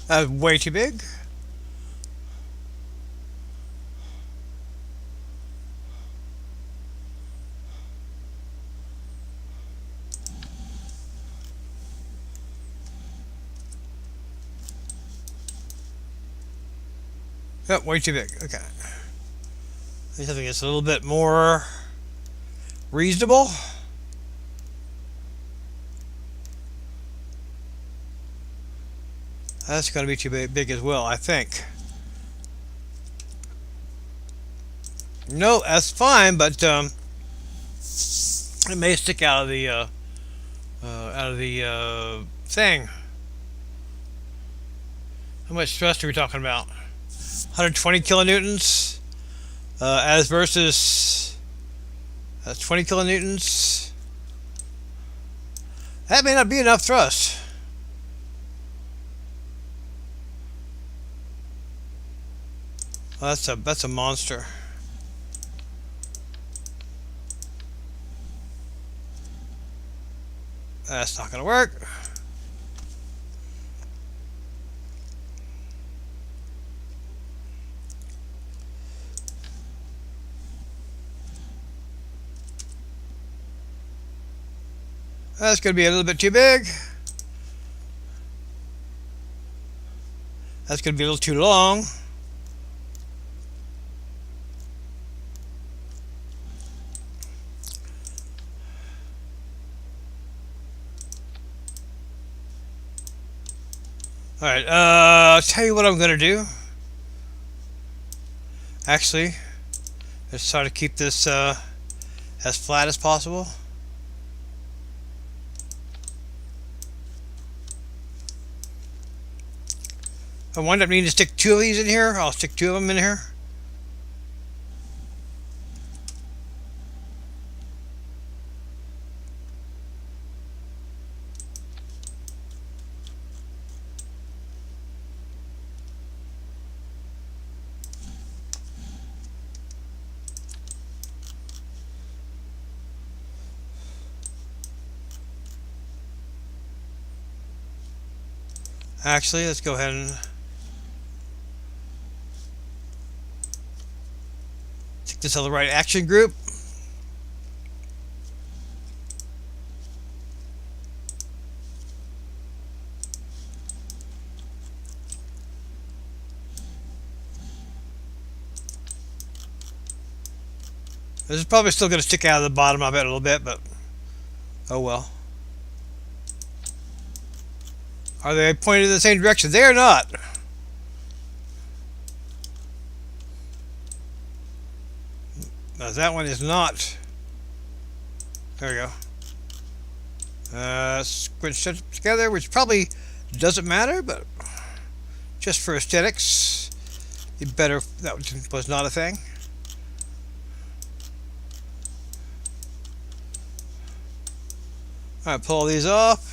That's way too big. Yep, way too big. Okay. I think it's a little bit more reasonable. That's going to be too big as well, I think. No, that's fine, but it may stick out of the thing. How much thrust are we talking about? 120 kilonewtons as versus 20 kilonewtons. That may not be enough thrust. Well, that's a monster. That's not going to work. That's going to be a little bit too big. That's going to be a little too long. Alright, I'll tell you what I'm going to do. Actually, let's try to keep this as flat as possible. If I wind up needing to stick two of these in here, I'll stick two of them in here. Actually, let's go ahead and take this other right action group. This is probably still going to stick out of the bottom of it a little bit, but oh well. Are they pointed in the same direction? They are not. Now that one is not. There we go. Squinch it together, which probably doesn't matter, but just for aesthetics, it better. That was not a thing. All right, pull all these off.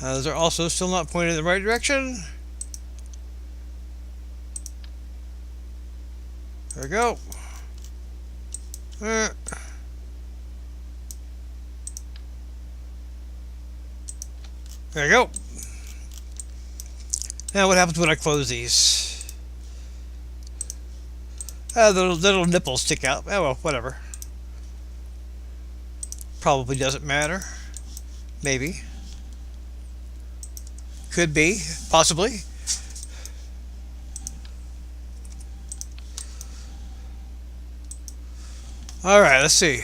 Those are also still not pointed in the right direction. There we go. There we go. Now what happens when I close these? The little nipples stick out. Oh well, whatever. Probably doesn't matter. Maybe. Could be. Possibly. Alright, let's see.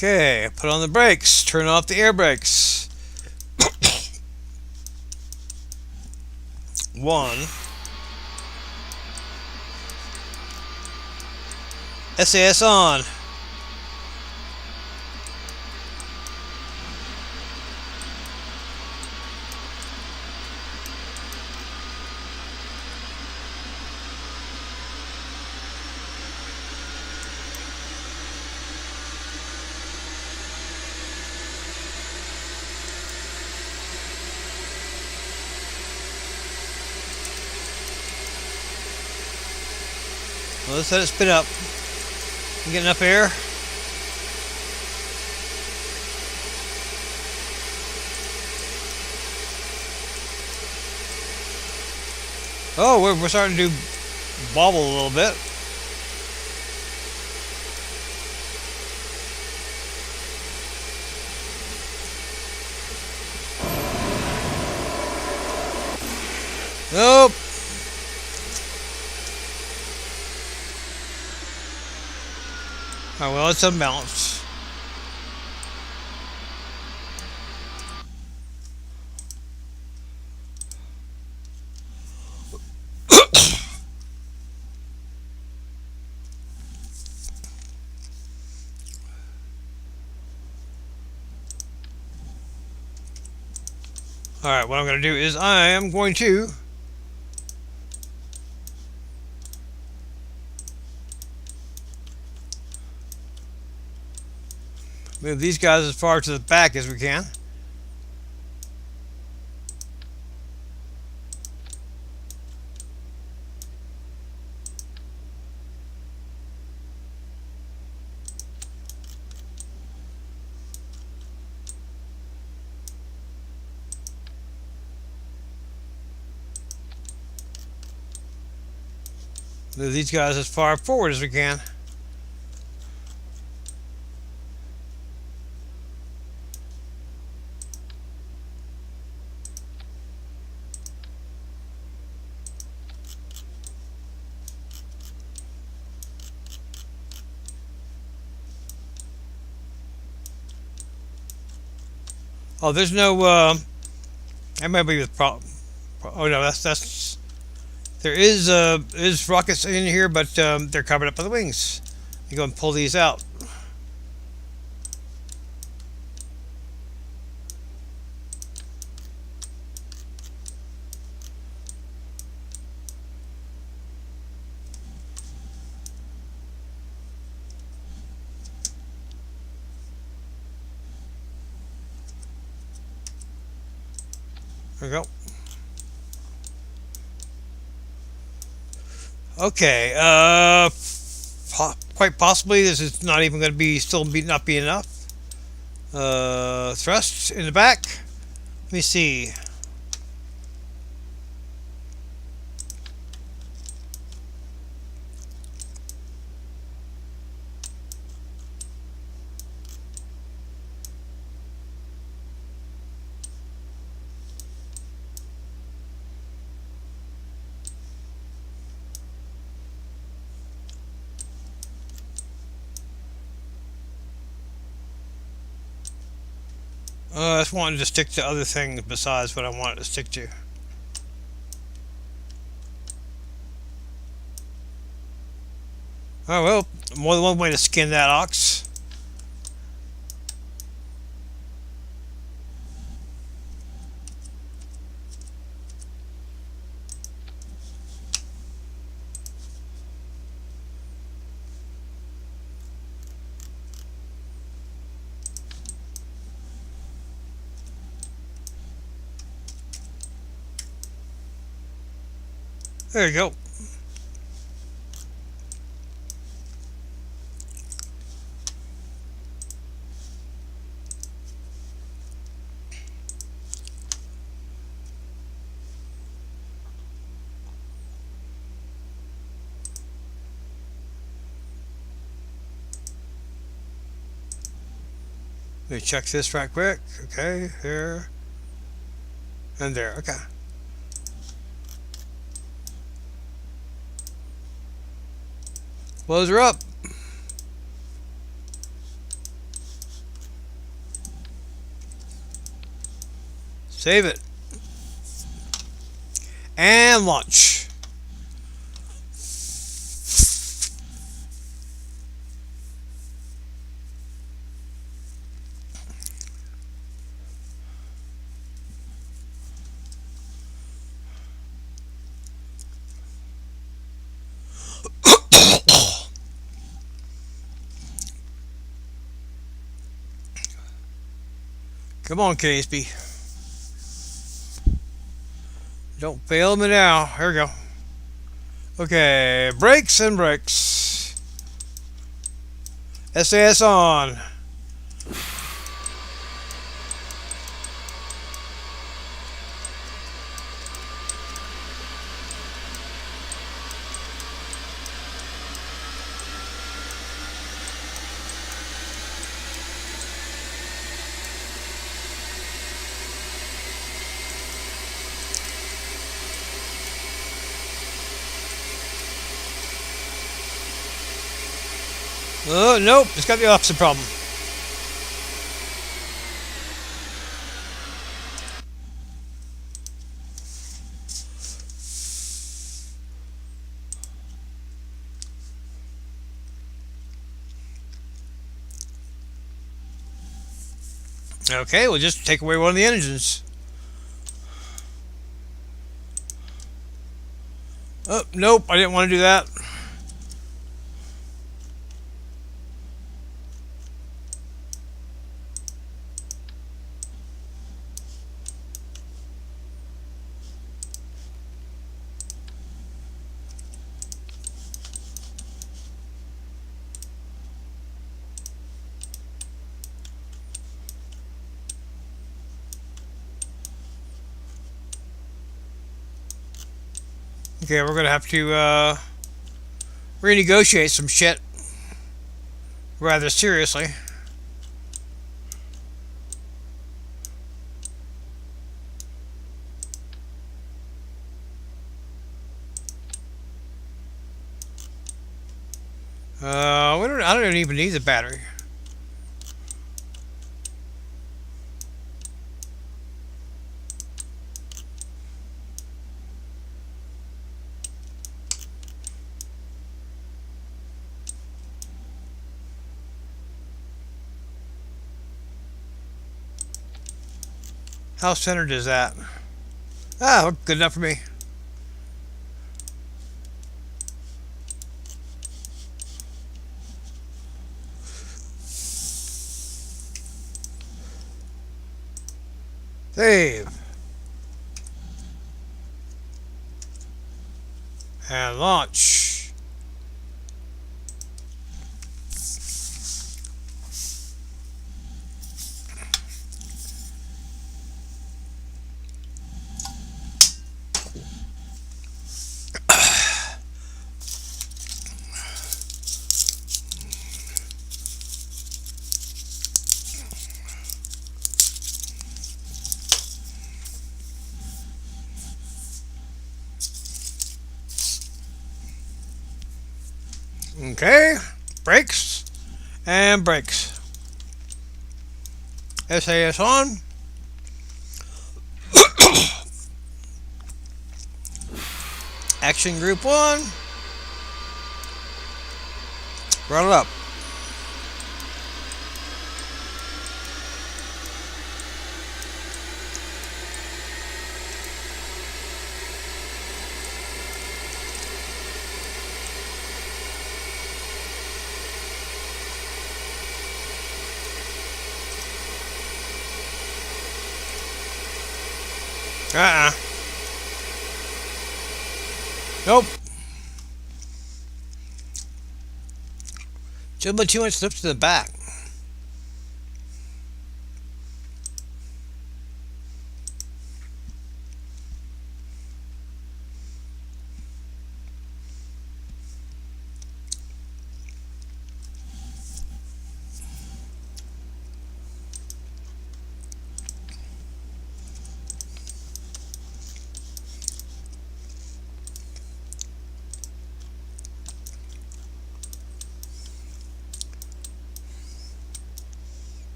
Okay, put on the brakes. Turn off the air brakes. 1. SAS on. Well, let's let it spin up. You get enough air? Oh, we're starting to bobble a little bit. Nope. Oh, well, it's unbalanced. Alright, what I'm going to do is I am going to move these guys as far to the back as we can. Move these guys as far forward as we can. Oh, there's no. That might be the problem. Oh no, that's. There is rockets in here, but they're covered up by the wings. You go and pull these out. There we go. Okay. Quite possibly this is not even going to be not be enough. Thrust in the back. Let me see. I just wanted to stick to other things besides what I wanted to stick to. Oh well, more than one way to skin that ox. There you go. Let me check this right quick. Okay, here and there. Okay. Close her up. Save it. And launch. Come on, KSP. Don't fail me now. Here we go. Okay, brakes and brakes. SAS on. Oh, nope, it's got the opposite problem. Okay, we'll just take away one of the engines. Oh, nope, I didn't want to do that. Okay, we're gonna have to renegotiate some shit rather seriously. I don't even need the battery. How centered is that? Ah, good enough for me. Save. And launch. Okay, brakes and brakes. SAS on. Action group 1. Roll it up. Uh-uh. Nope. Too much slip to the back.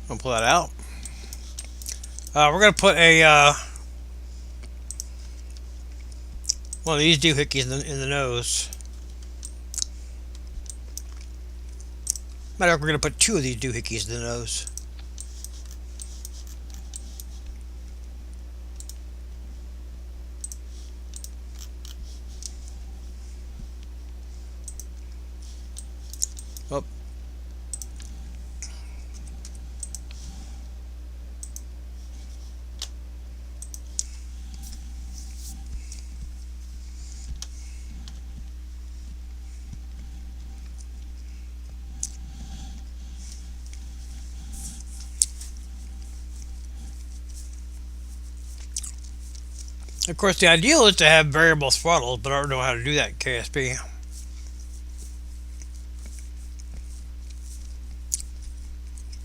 I'll pull that out. We're gonna put a one of these doohickeys in the nose. Matter of fact, we're gonna put 2 of these doohickeys in the nose. Oh. Of course, the ideal is to have variable throttles, but I don't know how to do that in KSP.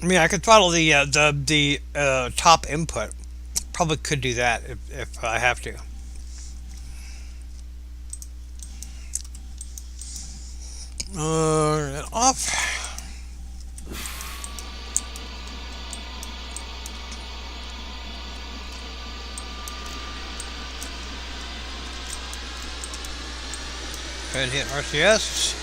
I mean, I could throttle the top input. Probably could do that if I have to. Off. And hit RCS.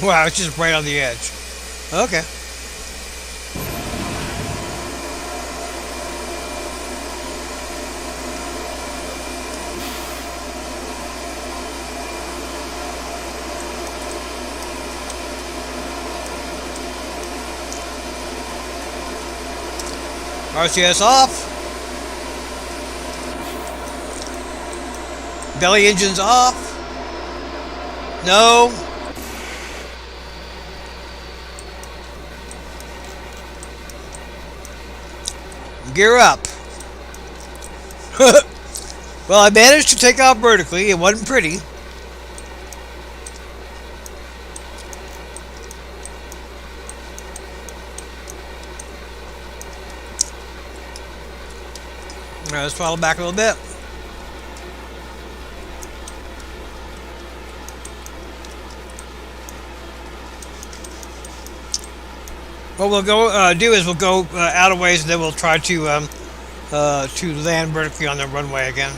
Wow, it's just right on the edge. Okay. RCS off. Belly engines off. No. Gear up. Well, I managed to take off vertically. It wasn't pretty. All right, let's throttle back a little bit. What we'll go do is we'll go out of ways, and then we'll try to land vertically on the runway again.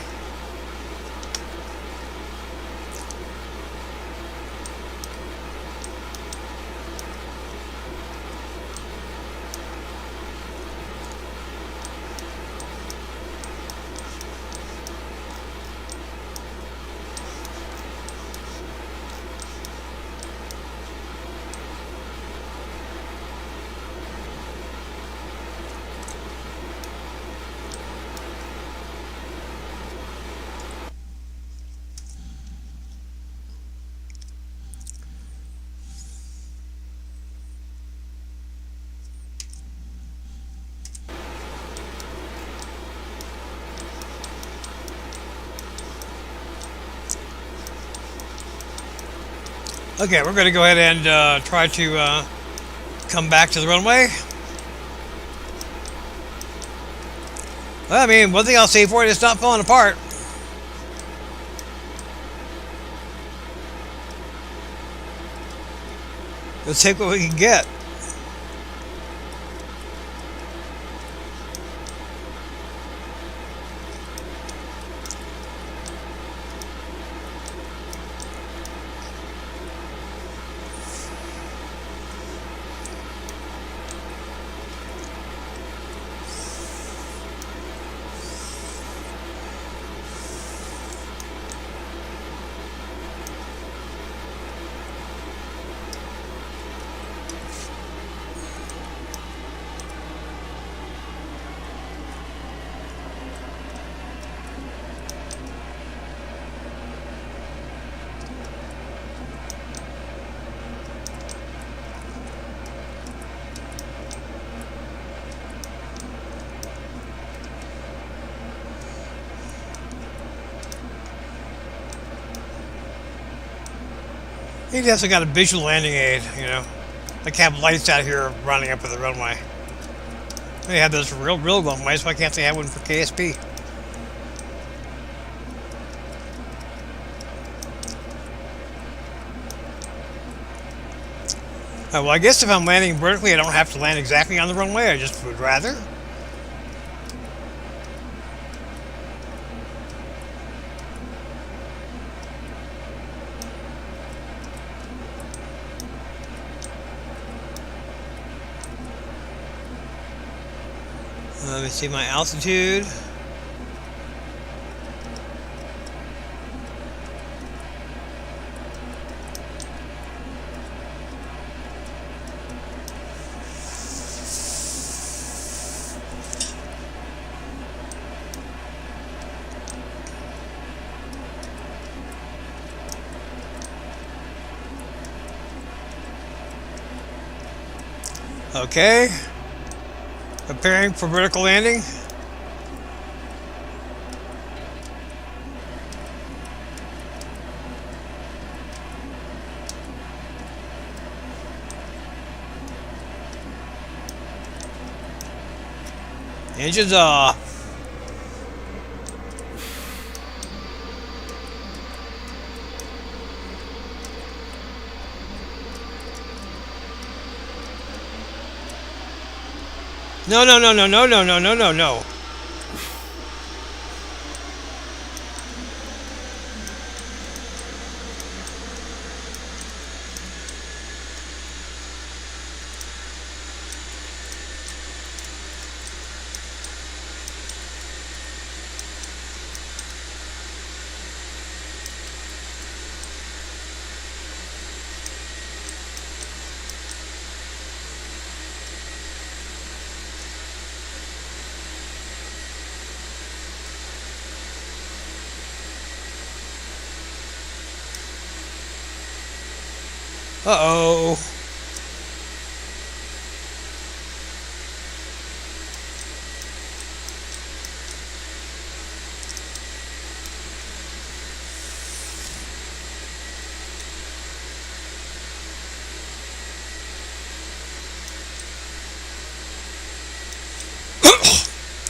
Okay, we're going to go ahead and try to come back to the runway. Well, I mean, one thing I'll say for it, it's not falling apart. Let's take what we can get. He definitely got a visual landing aid, you know. Like have lights out here running up at the runway. They have those for real runways, why can't they have one for KSP? Well, I guess if I'm landing vertically, I don't have to land exactly on the runway. I just would rather. Let me see my altitude. Okay. Preparing for vertical landing. Engines off. No, no, no, no, no, no, no, no, no, no. Uh-oh.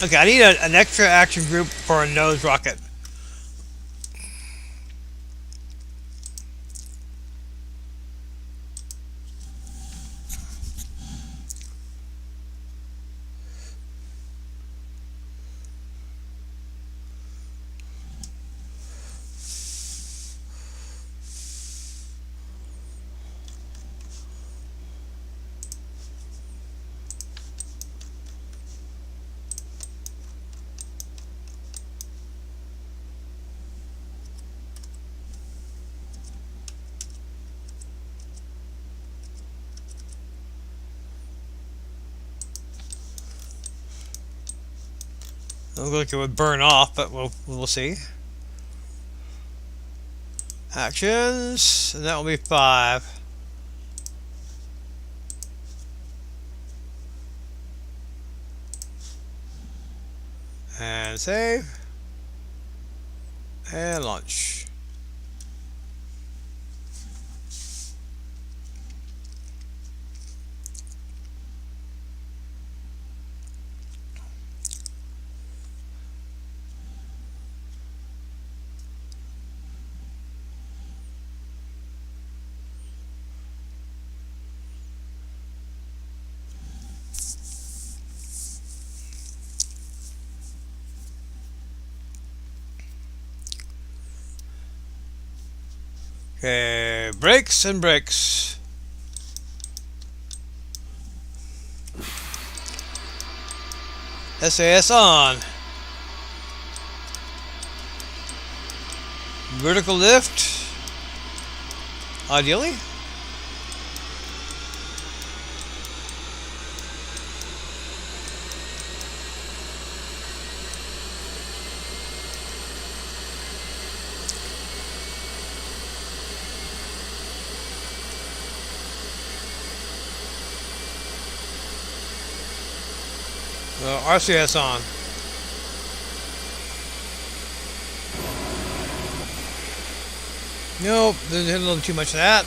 Okay, I need an extra action group for a nose rocket. Looks like it would burn off, but we'll see. Actions, and that will be 5. And save. And launch. Okay, brakes and brakes. SAS on. Vertical lift. Ideally. RCS on. Nope, there's a little too much of that.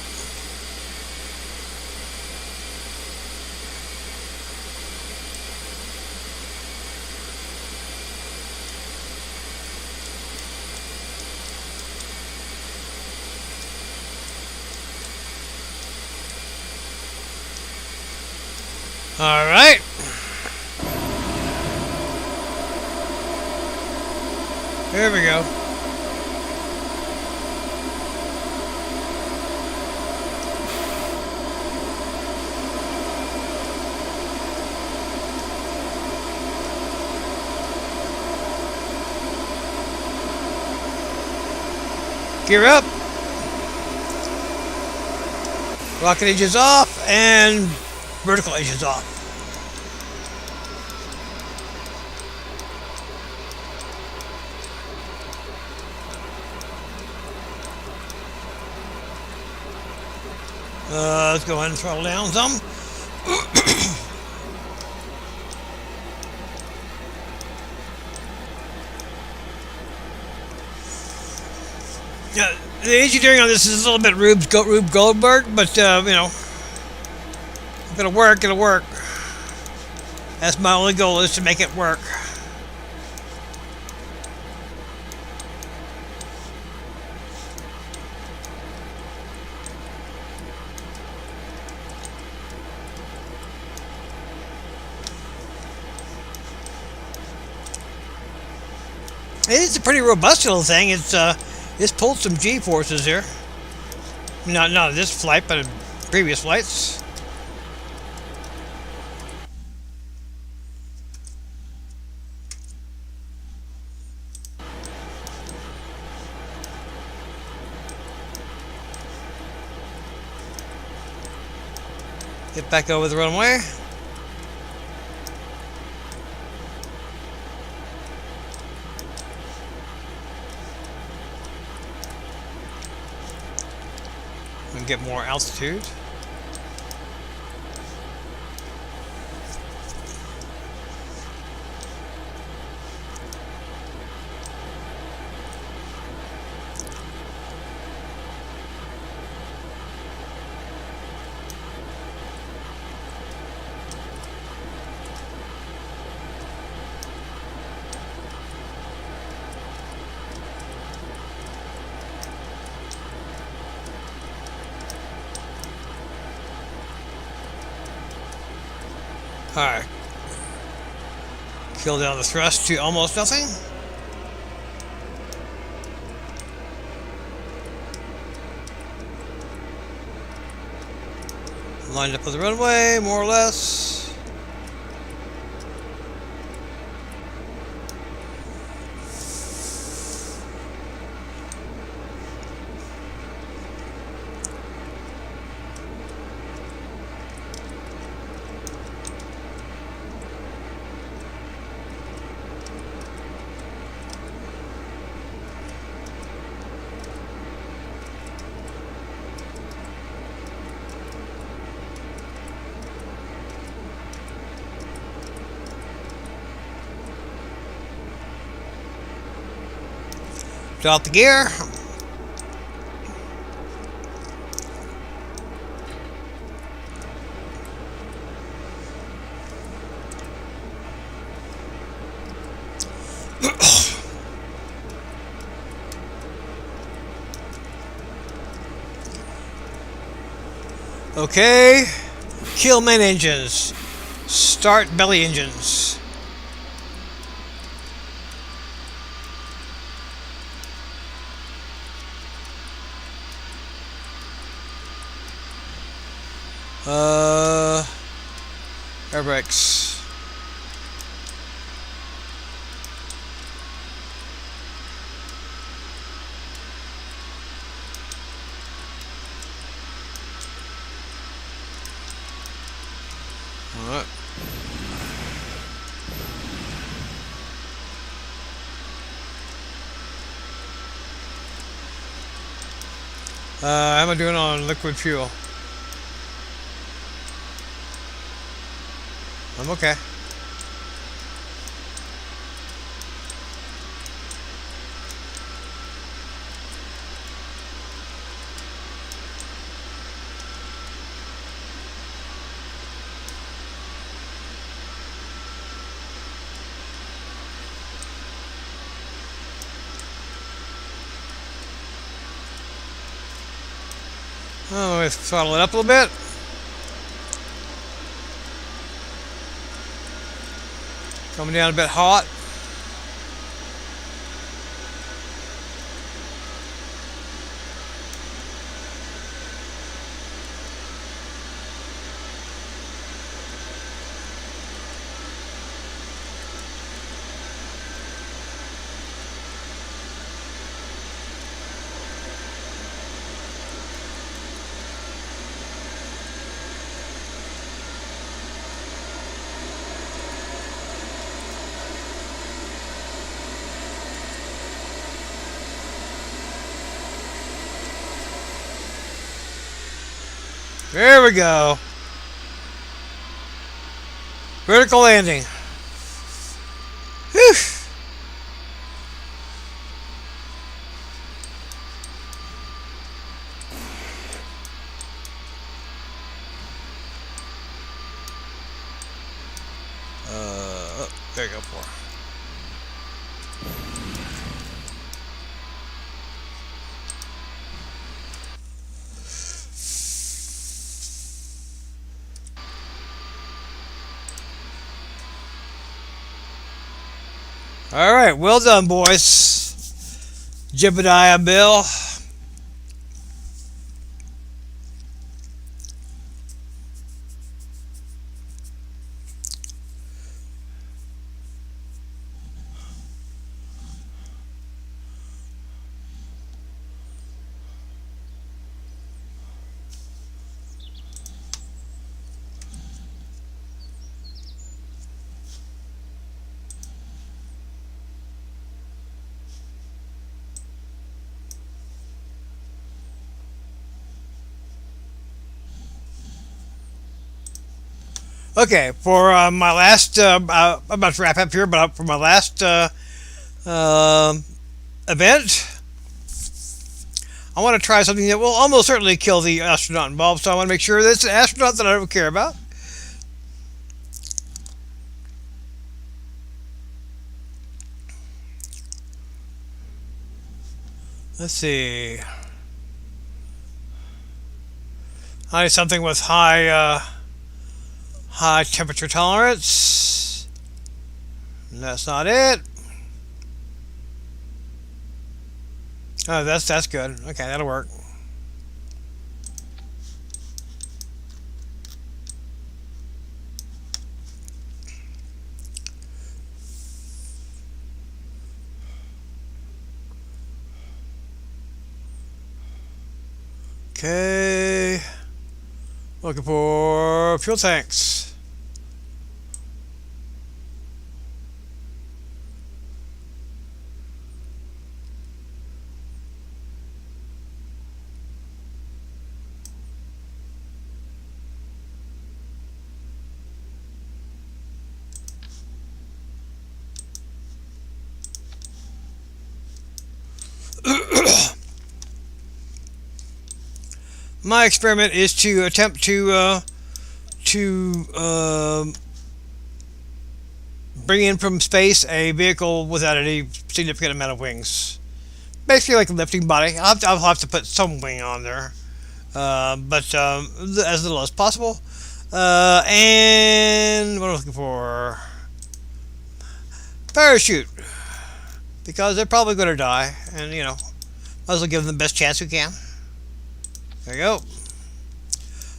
All right. There we go. Gear up. Rocket edge is off and vertical edge is off. Let's go ahead and throttle down some. The engineering on this is a little bit Rube Goldberg, but you know, it'll work. It'll work. That's my only goal, is to make it work. It's a pretty robust little thing. It's pulled some G-forces here. Not this flight, but in previous flights. Get back over the runway. And get more altitude. Alright. Kill down the thrust to almost nothing. Lined up with the runway, more or less. Fill out the gear. Okay. Kill main engines. Start belly engines. Air brakes. Alright. How am I doing on liquid fuel? I'm okay. Oh, let me throttle it up a little bit. Coming down a bit hot. There we go. Vertical landing. Whew. There you go, four. All right, well done, boys. Jebediah Bill. Okay, for my last, I'm about to wrap up here, but for my last event, I want to try something that will almost certainly kill the astronaut involved, so I want to make sure that it's an astronaut that I don't care about. Let's see. I need something with high temperature tolerance. That's not it. Oh, that's good. Okay, that'll work. Okay. Looking for fuel tanks. My experiment is to attempt to bring in from space a vehicle without any significant amount of wings. Basically, like a lifting body. I'll have to put some wing on there, but as little as possible. And what am I looking for? Parachute, because they're probably going to die, and might as well give them the best chance we can. There you go. All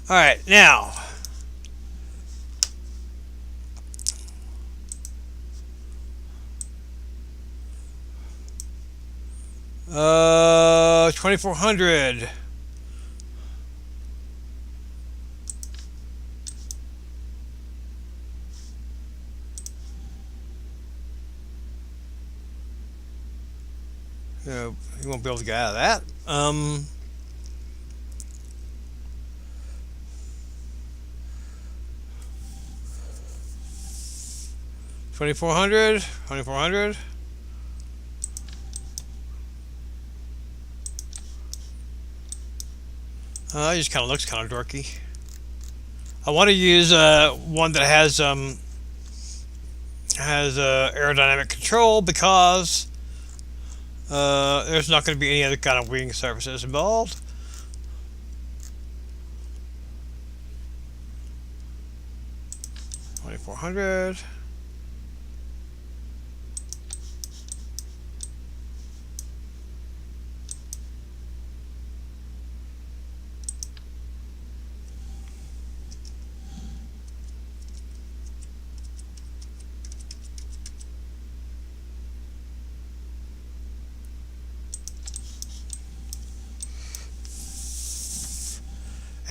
right, now. 2400. You won't be able to get out of that. 2400, 2400. It just kind of looks kind of dorky. I want to use one that has aerodynamic control because there's not going to be any other kind of wing surfaces involved. $2,400.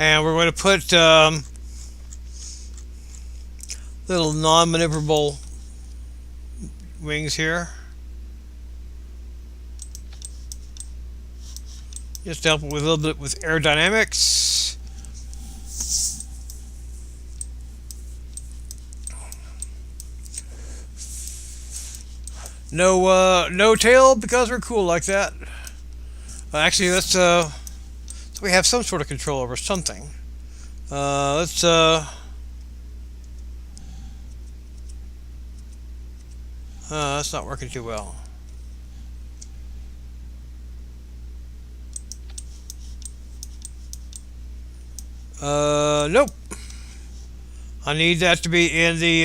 And we're going to put little non-maneuverable wings here. Just to help with a little bit with aerodynamics. No tail because we're cool like that. Actually, let's so we have some sort of control over something. Let's that's not working too well. Nope. I need that to be in the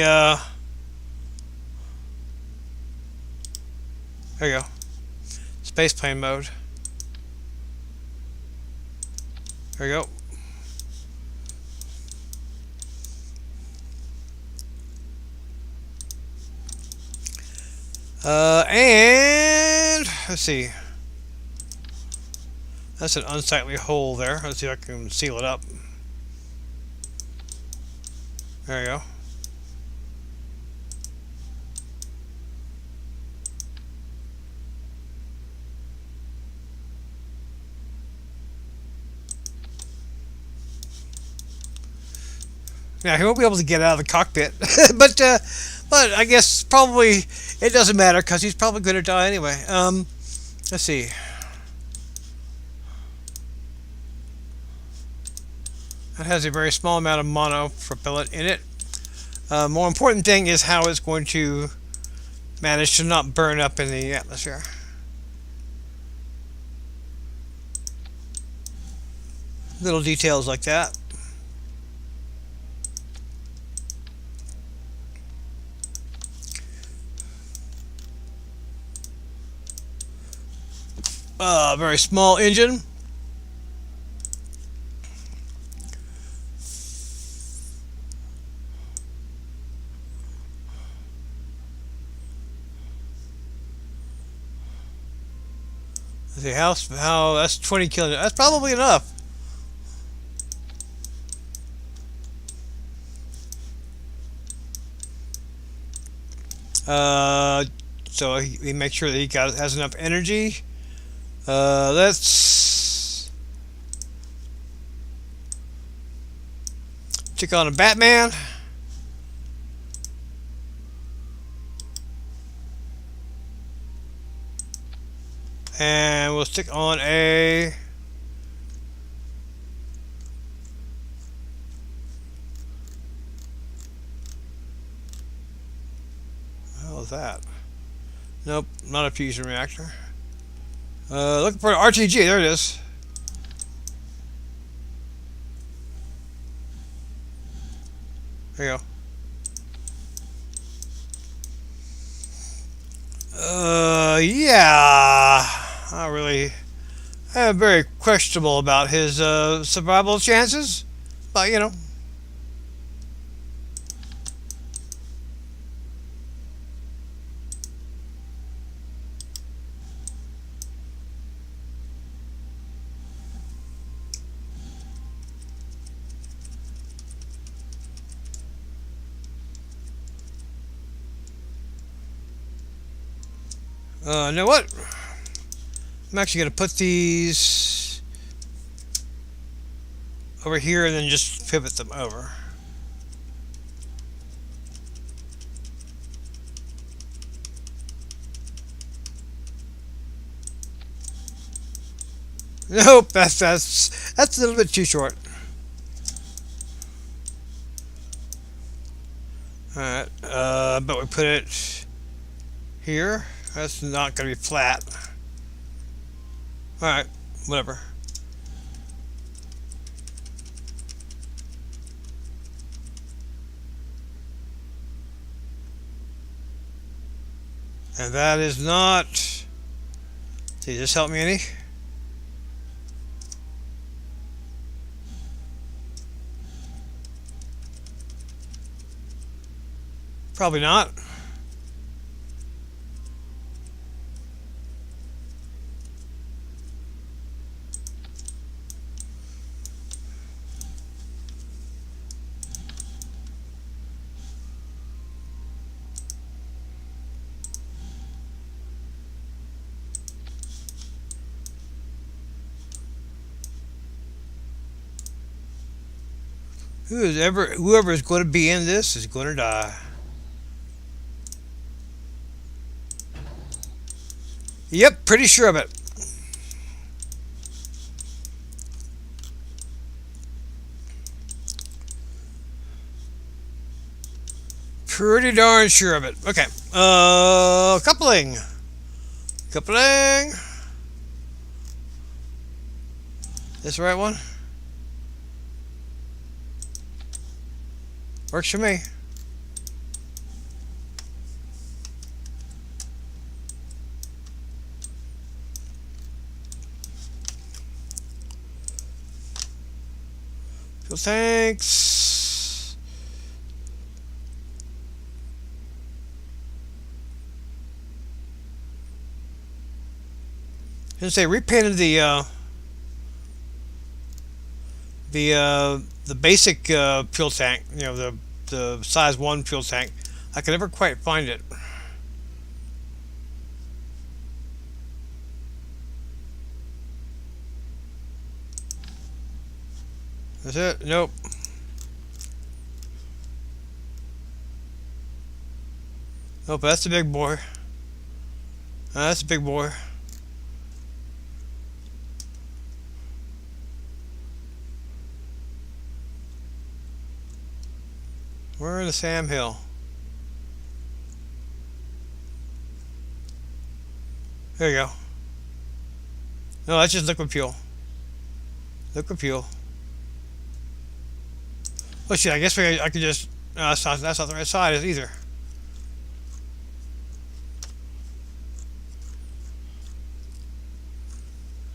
there you go. Spaceplane mode. There you go. And let's see. That's an unsightly hole there. Let's see if I can seal it up. There you go. Now he won't be able to get out of the cockpit, but I guess probably it doesn't matter because he's probably going to die anyway. Let's see. That has a very small amount of mono propellant in it. More important thing is how it's going to manage to not burn up in the atmosphere. Little details like that. Very small engine. Let's see how that's 20 kilograms. That's probably enough. So he makes sure that he has enough energy. Let's check on a Batman. And we'll stick on a that? Nope, not a fusion reactor. Looking for an RTG. There it is. There you go. Yeah. Not really. I'm very questionable about his survival chances, but you know. You know what? I'm actually going to put these over here and then just pivot them over. Nope, that's a little bit too short. Alright, but we put it here. That's not going to be flat. Alright, whatever. And that is not... Did this help me any? Probably not. Whoever is going to be in this is going to die. Yep, pretty sure of it. Pretty darn sure of it. Okay. Coupling. Coupling. This the right one? Works for me. Fuel tanks. Since they repainted the basic fuel tank, you know, the size 1 fuel tank, I could never quite find it. That's it? Nope. Nope, that's the big boy. That's a big boy. We're in the Sam Hill. There you go. No, that's just liquid fuel. Liquid fuel. Oh shit, I guess I could just... No, that's not the right side either.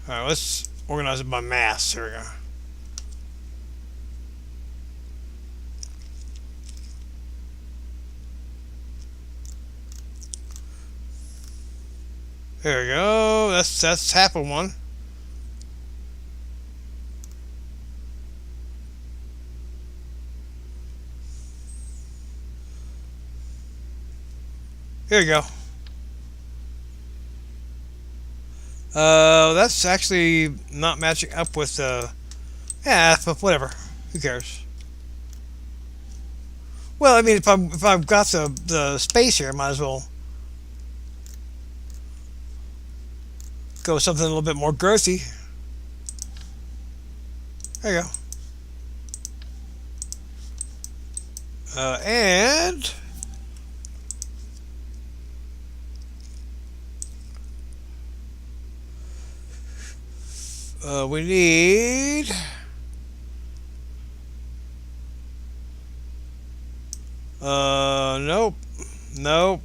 Alright, let's organize it by mass. Here we go. There we go. That's half of one. Here you go. That's actually not matching up with yeah, but whatever. Who cares? Well, I mean, if I've got the space here, I might as well go with something a little bit more girthy. There you go. And We need... Nope. Nope.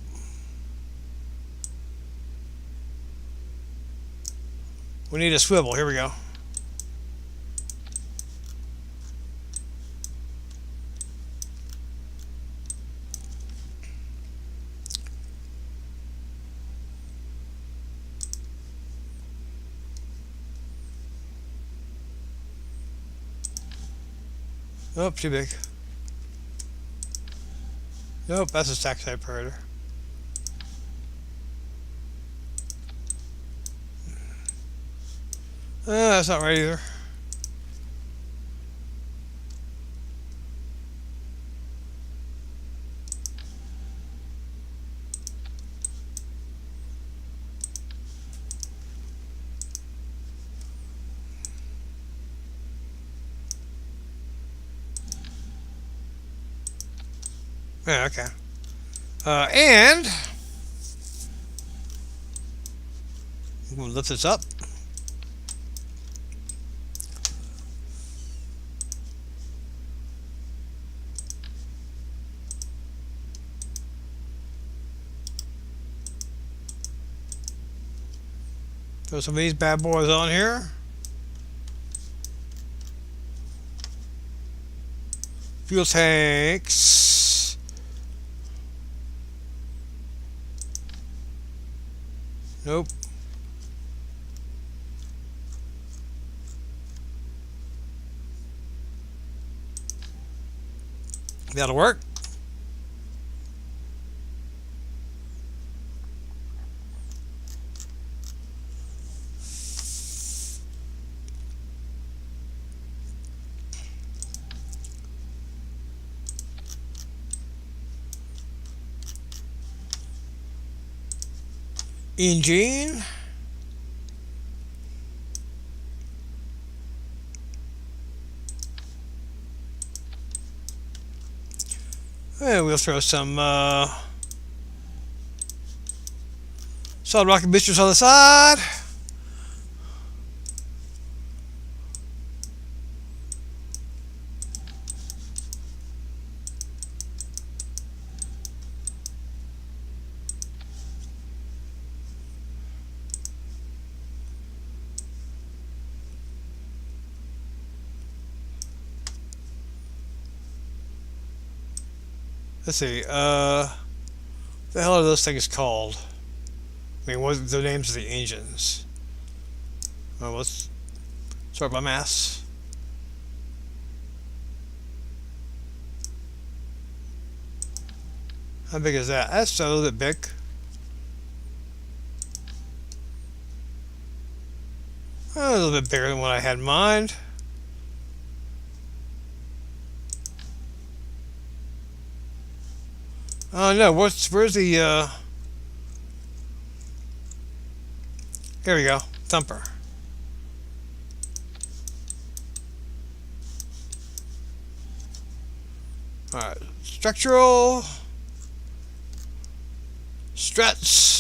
We need a swivel. Here we go. Oh, too big. Nope, that's a stack separator. That's not right either. Yeah, okay. And we'll lift this up. Throw some of these bad boys on here. Fuel tanks. Nope. That'll work. Engine. And we'll throw some solid rocket boosters on the side. Let's see, the hell are those things called? I mean, what are the names of the engines? Well, let's sort by mass. How big is that? That's a little bit big. A little bit bigger than what I had in mind. Oh no, where's the, here we go, thumper. Alright, structural, struts.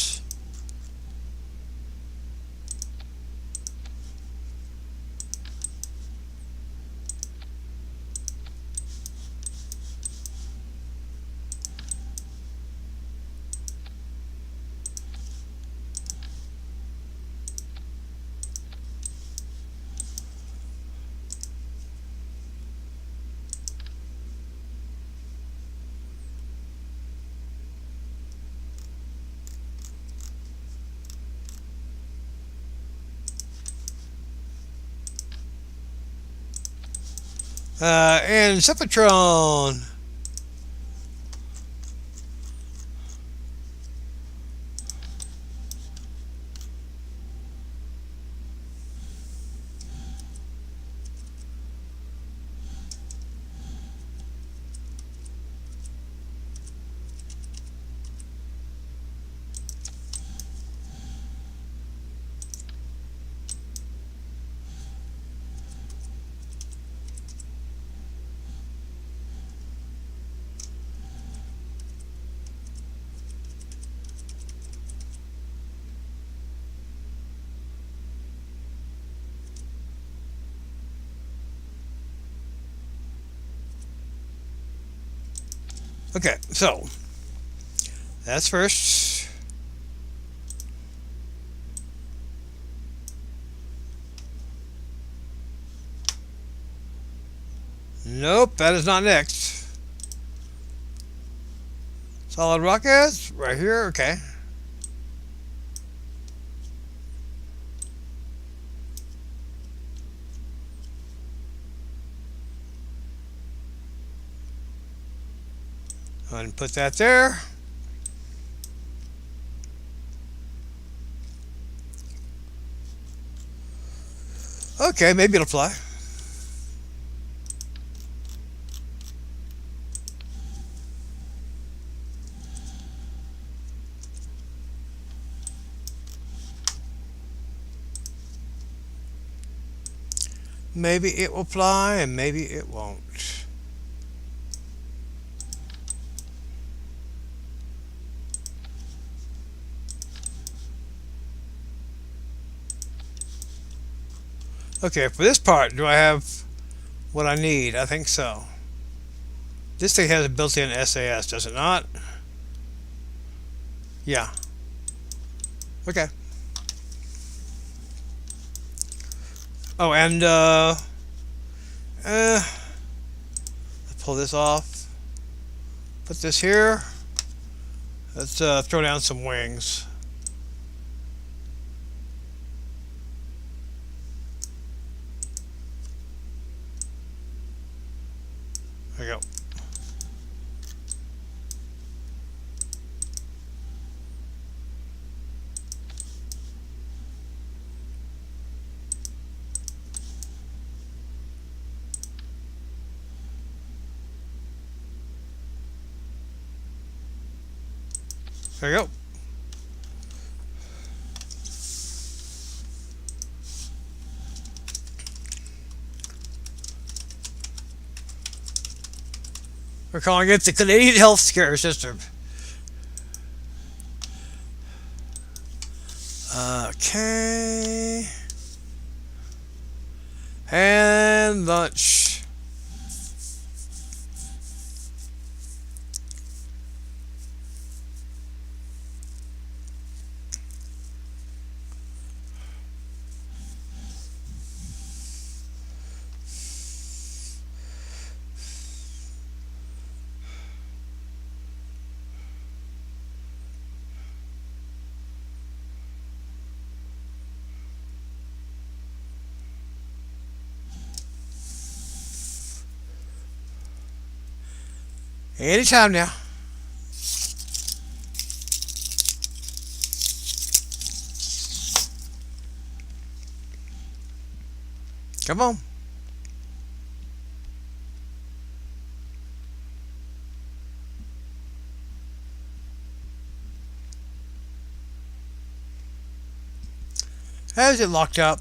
And Sepatron. Okay, so that's first. Nope, that is not next. Solid rockets right here. Okay. And put that there. Okay, maybe it'll fly. Maybe it will fly and maybe it won't. Okay, for this part, do I have what I need? I think so. This thing has a built-in SAS, does it not? Yeah. Okay. Oh, and let's pull this off. Put this here. Let's throw down some wings. There we go. There you go. We're calling it the Canadian Healthcare System. Okay. And lunch. Anytime now. Come on. How's it locked up?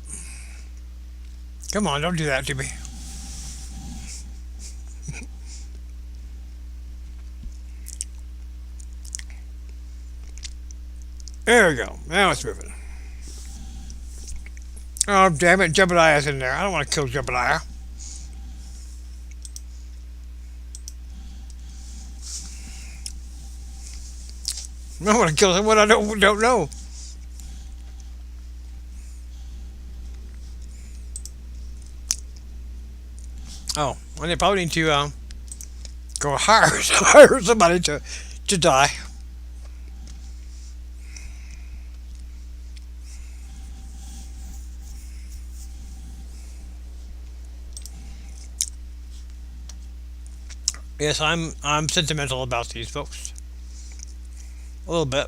Come on, don't do that to me. There we go. Now it's moving. Oh, damn it. Jebediah's in there. I don't want to kill Jebediah. I don't want to kill someone I don't know. Oh, well, they probably need to go hire somebody to die. Yes, I'm sentimental about these folks. A little bit.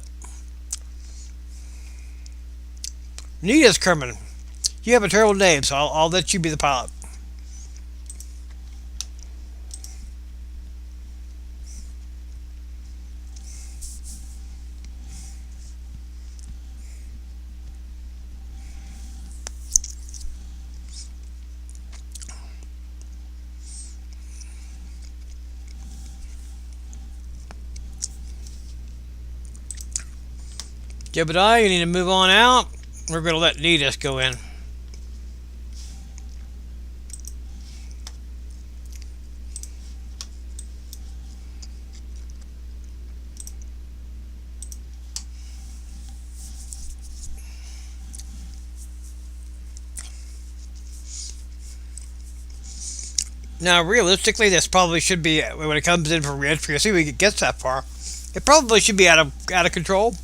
Nita's Kerman. You have a terrible name, so I'll let you be the pilot. Jebediah, you need to move on out. We're going to let Nita go in. Now, realistically, this probably should be when it comes in for reentry. Assuming it gets that far, it probably should be out of control.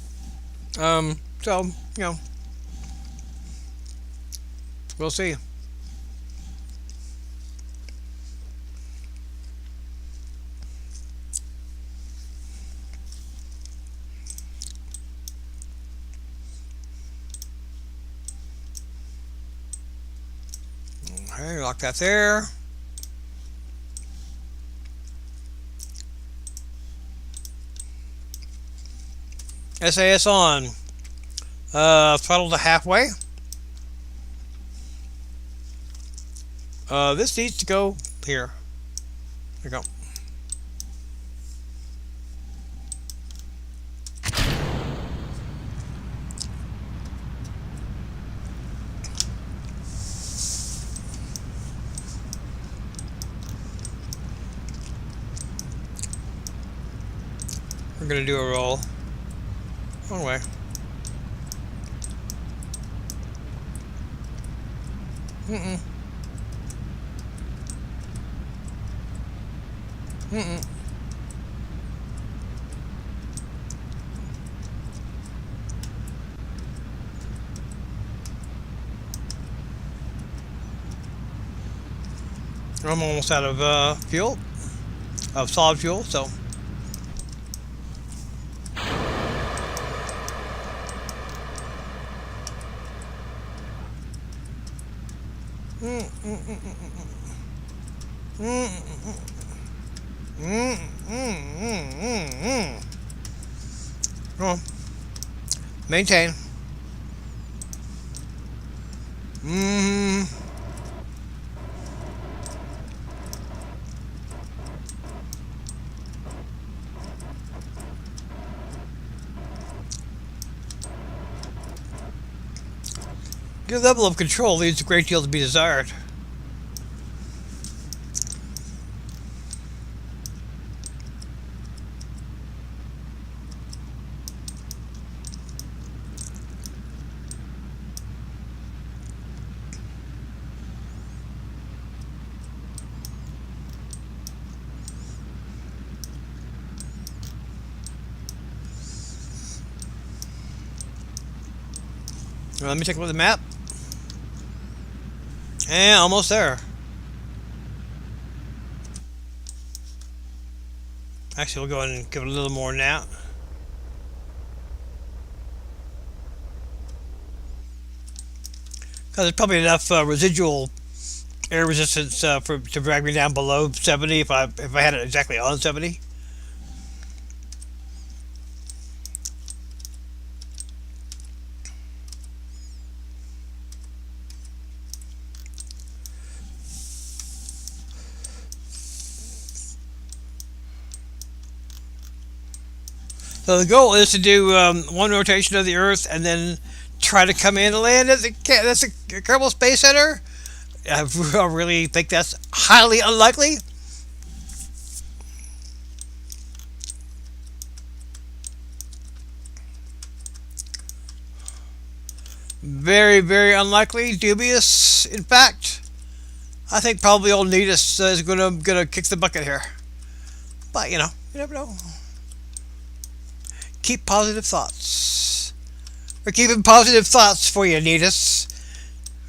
So you know, we'll see. Okay, lock that there. SAS on. Throttle to halfway. This needs to go here. There we go. We're gonna do a roll. Wrong way. Mm-mm. Mm-mm. I'm almost out of fuel, of solid fuel, so. Come on. Maintain. Your level of control leaves a great deal to be desired. Let me take a look at the map. And almost there. Actually, we'll go ahead and give it a little more now. Because there's probably enough residual air resistance to drag me down below 70 if I had it exactly on 70. So the goal is to do one rotation of the Earth and then try to come in and land at the Kerbal Space Center. I really think that's highly unlikely. Very, very unlikely. Dubious, in fact. I think probably old Neatus is gonna kick the bucket here. But you never know. Keep positive thoughts. We're keeping positive thoughts for you, Neatus.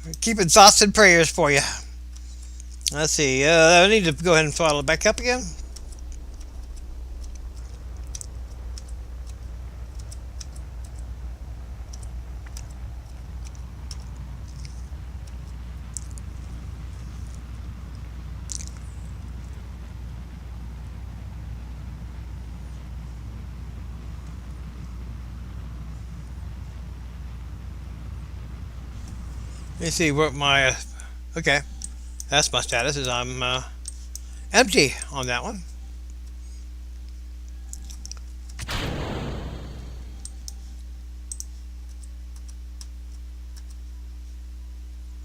We're keeping thoughts and prayers for you. Let's see. I need to go ahead and throttle it back up again. Let me see what my okay, that's my status. Is I'm empty on that one.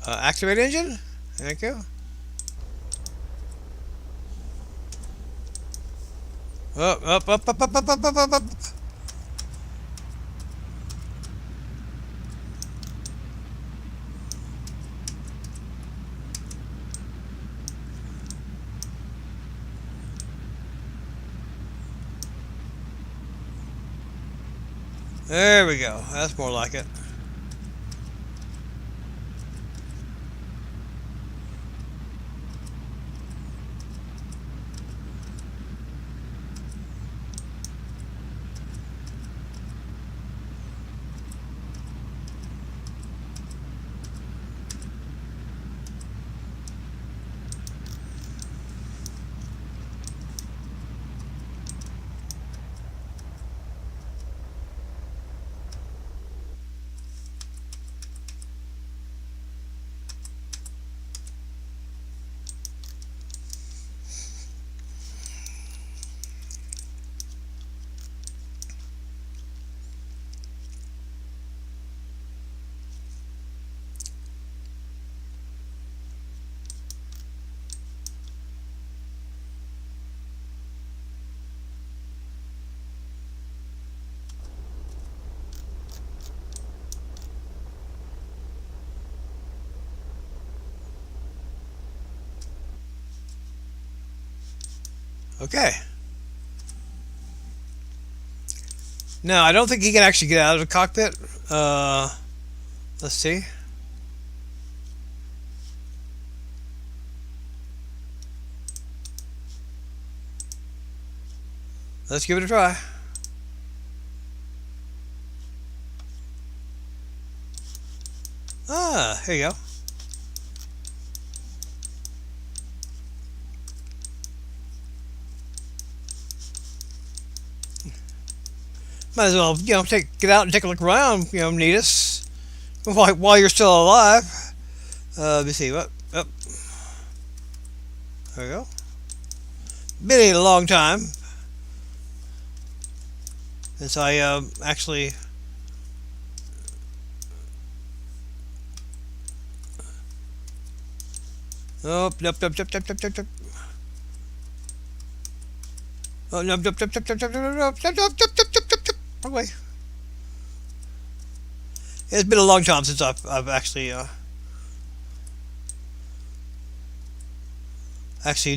Activate engine. Thank you. Up. There we go. That's more like it. Okay. Now, I don't think he can actually get out of the cockpit. Let's see. Let's give it a try. Ah, here you go. Might as well, get out and take a look around, Neatus, while you're still alive. Let me see. What? Oh, there we go. Been a long time since I actually. Oh, nope, nope, nope, nope, nope, nope. Oh, nope, nope, nope, nope, nope, nope, nope, nope, nope, nope, nope, nope, nope. Wrong way. It's been a long time since I've actually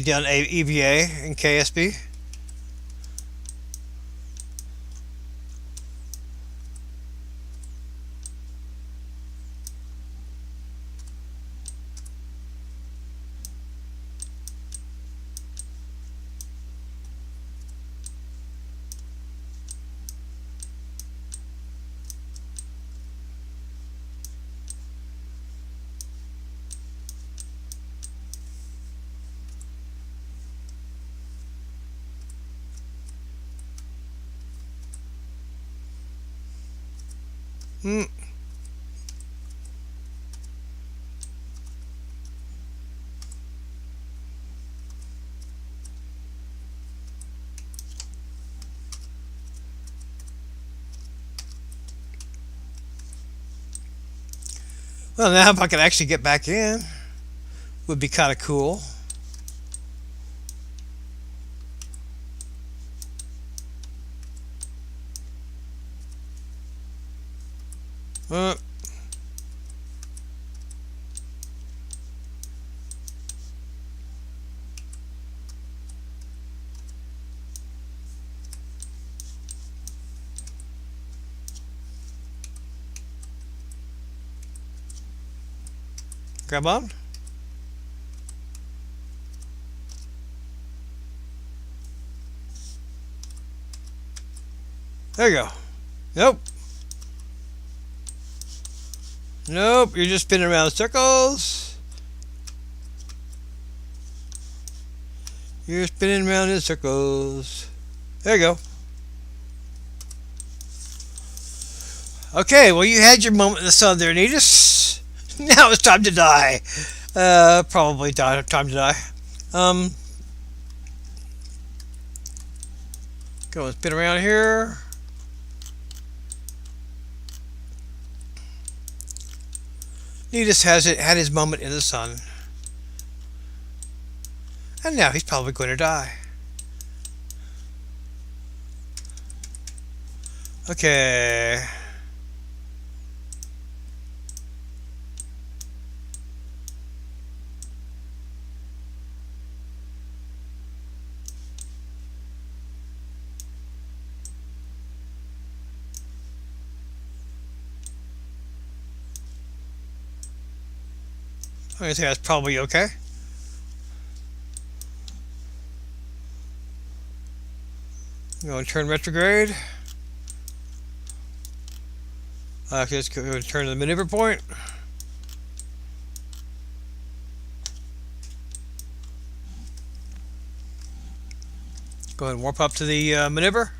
done a EVA in KSP. Hmm. Well, now if I could actually get back in, would be kind of cool. Uh, Grab on. There you go. Nope. Nope. You're just spinning around in circles. You're spinning around in circles. There you go. Okay, well, you had your moment in the sun there, Neatus. Now it's time to die. Probably time to die. Um, Go and spin around here. Neatus had his moment in the sun. And now he's probably going to die. Okay. I think that's probably okay. Go and turn retrograde. Let's go and turn to the maneuver point. Go ahead and warp up to the maneuver.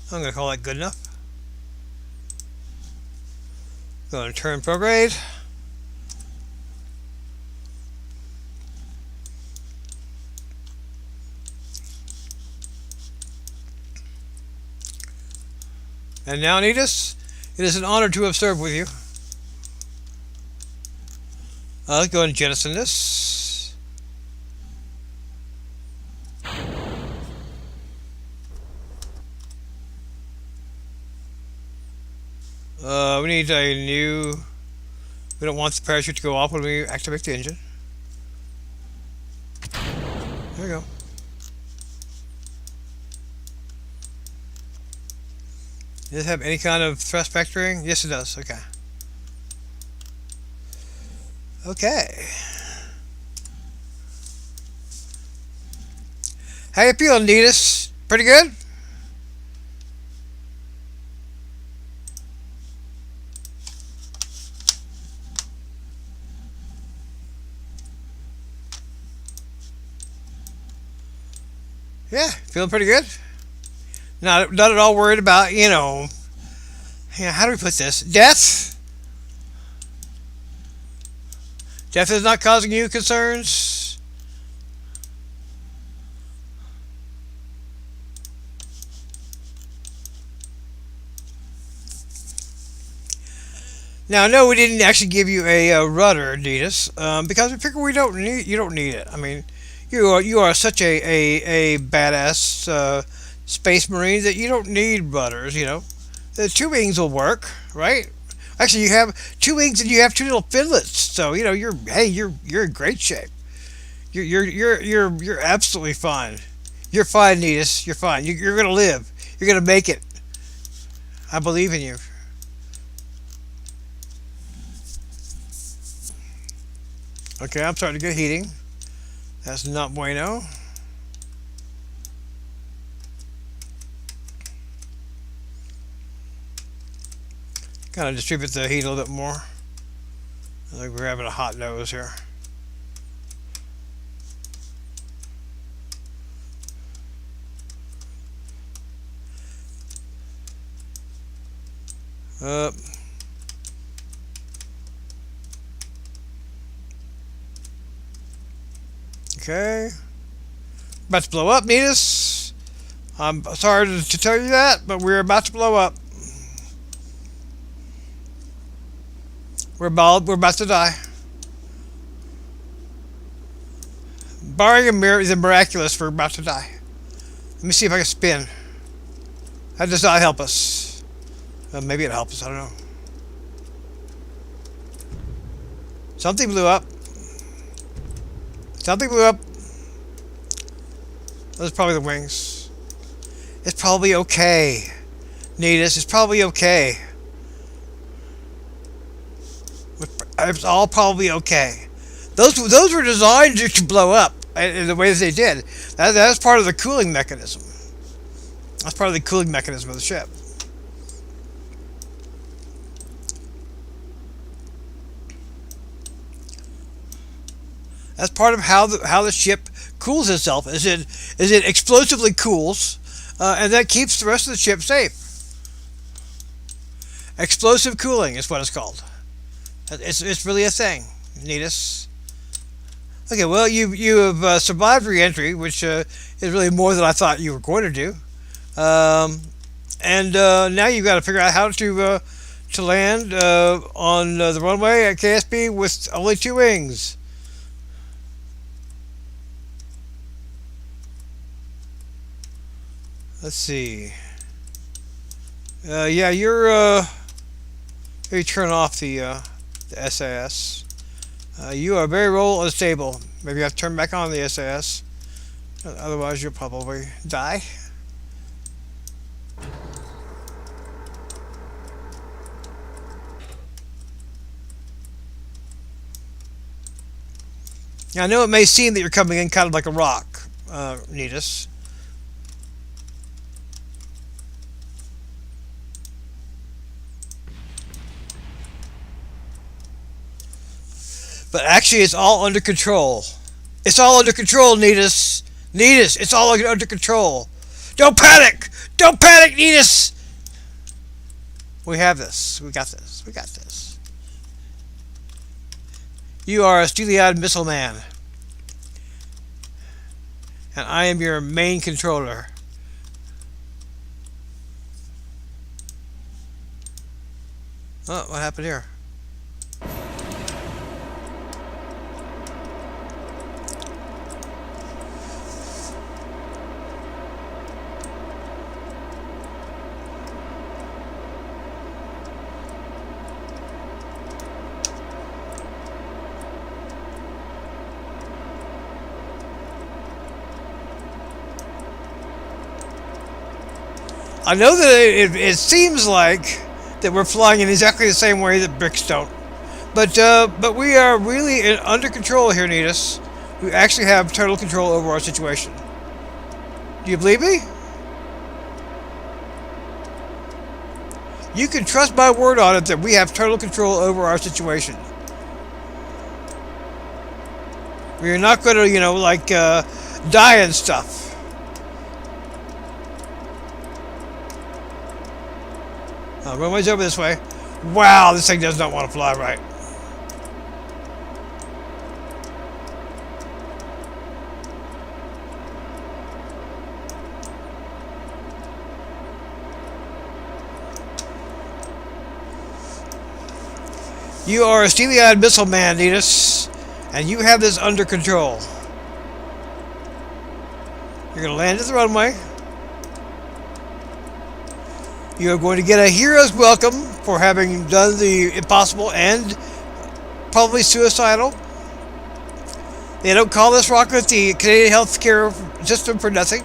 I'm going to call that good enough. Go to turn prograde. And now, Neatus, it is an honor to have served with you. Let's go ahead and jettison this. We need a new... We don't want the parachute to go off when we activate the engine. There we go. Does it have any kind of thrust vectoring? Yes, it does. Okay. Okay. How you feeling, Neatus? Pretty good? Yeah, feeling pretty good. Not at all worried about, how do we put this? Death? Death is not causing you concerns? Now, no, we didn't actually give you a rudder, Adidas, because we figure you don't need it. I mean, you are such a badass space marine that you don't need rudders. The two wings will work, right? Actually, you have two wings and you have two little finlets, so you're in great shape. You're absolutely fine. You're fine, Neatus. You're fine. You're gonna live. You're gonna make it. I believe in you. Okay, I'm starting to get heating. That's not bueno. Kind of distribute the heat a little bit more. I think we're having a hot nose here. Up. Okay. About to blow up, Neatus. I'm sorry to tell you that, but we're about to blow up. We're about to die. Barring the miraculous, we're about to die. Let me see if I can spin. That does not help us. Maybe it helps us, I don't know. Something blew up. Something blew up. That's probably the wings. It's probably okay. Neatus, it's probably okay. It's all probably okay. Those were designed to blow up in the ways they did. That's part of the cooling mechanism. That's part of the cooling mechanism of the ship. That's part of how the ship cools itself. Is it explosively cools, and that keeps the rest of the ship safe. Explosive cooling is what it's called. It's really a thing, Neatus. Okay, well, you have survived re-entry, which is really more than I thought you were going to do. Um, and now you've got to figure out how to land on the runway at KSP with only two wings. Let's see. Yeah, you turn off the SAS. You are very roll unstable. Maybe you have to turn back on the SAS. Otherwise, you'll probably die. Now, I know it may seem that you're coming in kind of like a rock, Neatus. But actually, it's all under control. It's all under control, Neatus. Neatus, it's all under control. Don't panic! Don't panic, Neatus! We have this. We got this. We got this. You are a steely-eyed missile man. And I am your main controller. Oh, what happened here? I know that it seems like that we're flying in exactly the same way that bricks don't, but we are really under control here, Neatus. We actually have total control over our situation. Do you believe me? You can trust my word on it that we have total control over our situation. We are not going to, die and stuff. Runway's over this way. Wow, this thing does not want to fly right. You are a steely-eyed missile man, Neatus, and you have this under control. You're going to land at the runway. You're going to get a hero's welcome for having done the impossible and probably suicidal. They don't call this rocket the Canadian healthcare system for nothing.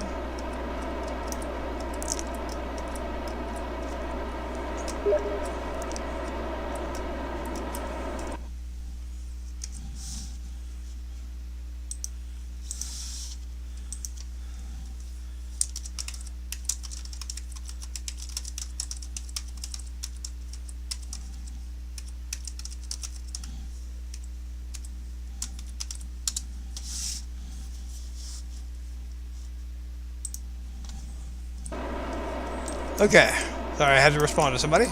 Okay. Sorry, I had to respond to somebody.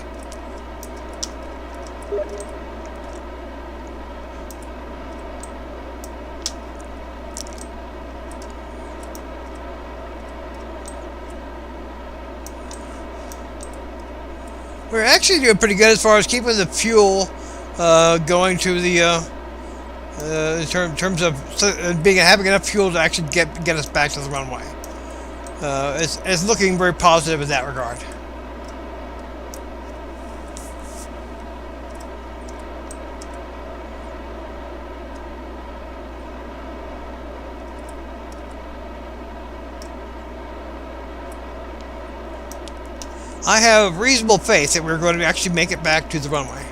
We're actually doing pretty good as far as keeping the fuel going to the in terms of having enough fuel to actually get us back to the runway. It's looking very positive in that regard. I have reasonable faith that we're going to actually make it back to the runway.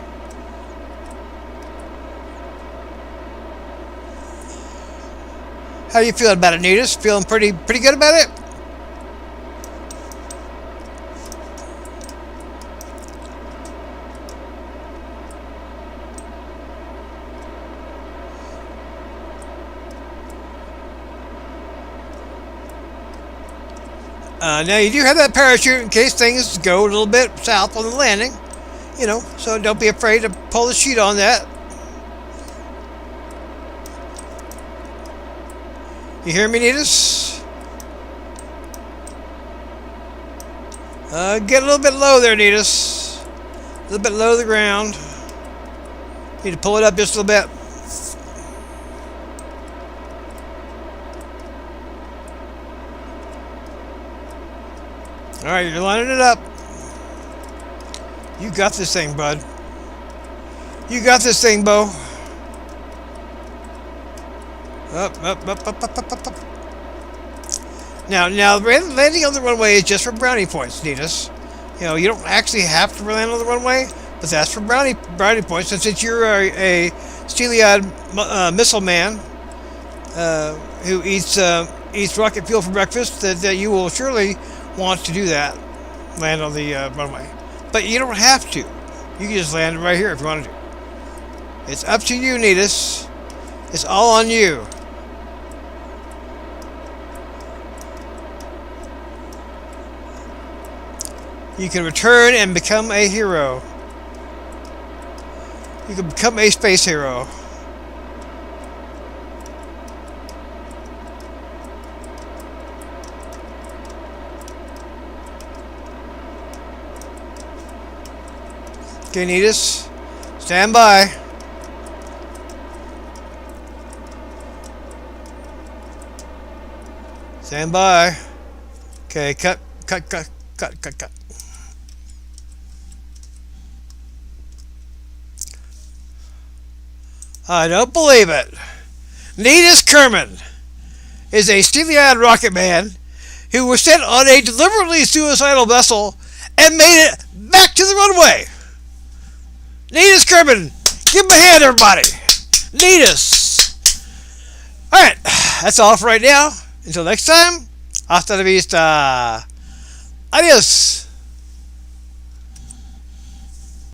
How are you feeling about it, Neatus? Feeling pretty good about it? Now you do have that parachute in case things go a little bit south on the landing, so don't be afraid to pull the sheet on that. You hear me, Neatus? Get a little bit low there, Neatus. A little bit low to the ground. Need to pull it up just a little bit. Alright, you're lining it up. You got this thing, bud. You got this thing, Bo. Up, up, up, up, up, up, up. Now, landing on the runway is just for brownie points, Neatus. You know, you don't actually have to land on the runway, but that's for brownie points. And since you're a steely-eyed missile man who eats rocket fuel for breakfast, that you will surely want to do that, land on the runway. But you don't have to. You can just land right here if you want to. It's up to you, Neatus. It's all on you. You can return and become a hero. You can become a space hero. Okay, Neatus, stand by. Stand by. Okay, cut. I don't believe it. Neatus Kerman is a steely-eyed rocket man who was sent on a deliberately suicidal vessel and made it back to the runway. Neatus Kerman, give him a hand, everybody. Neatus. Alright, that's all for right now. Until next time, hasta la vista. Adios.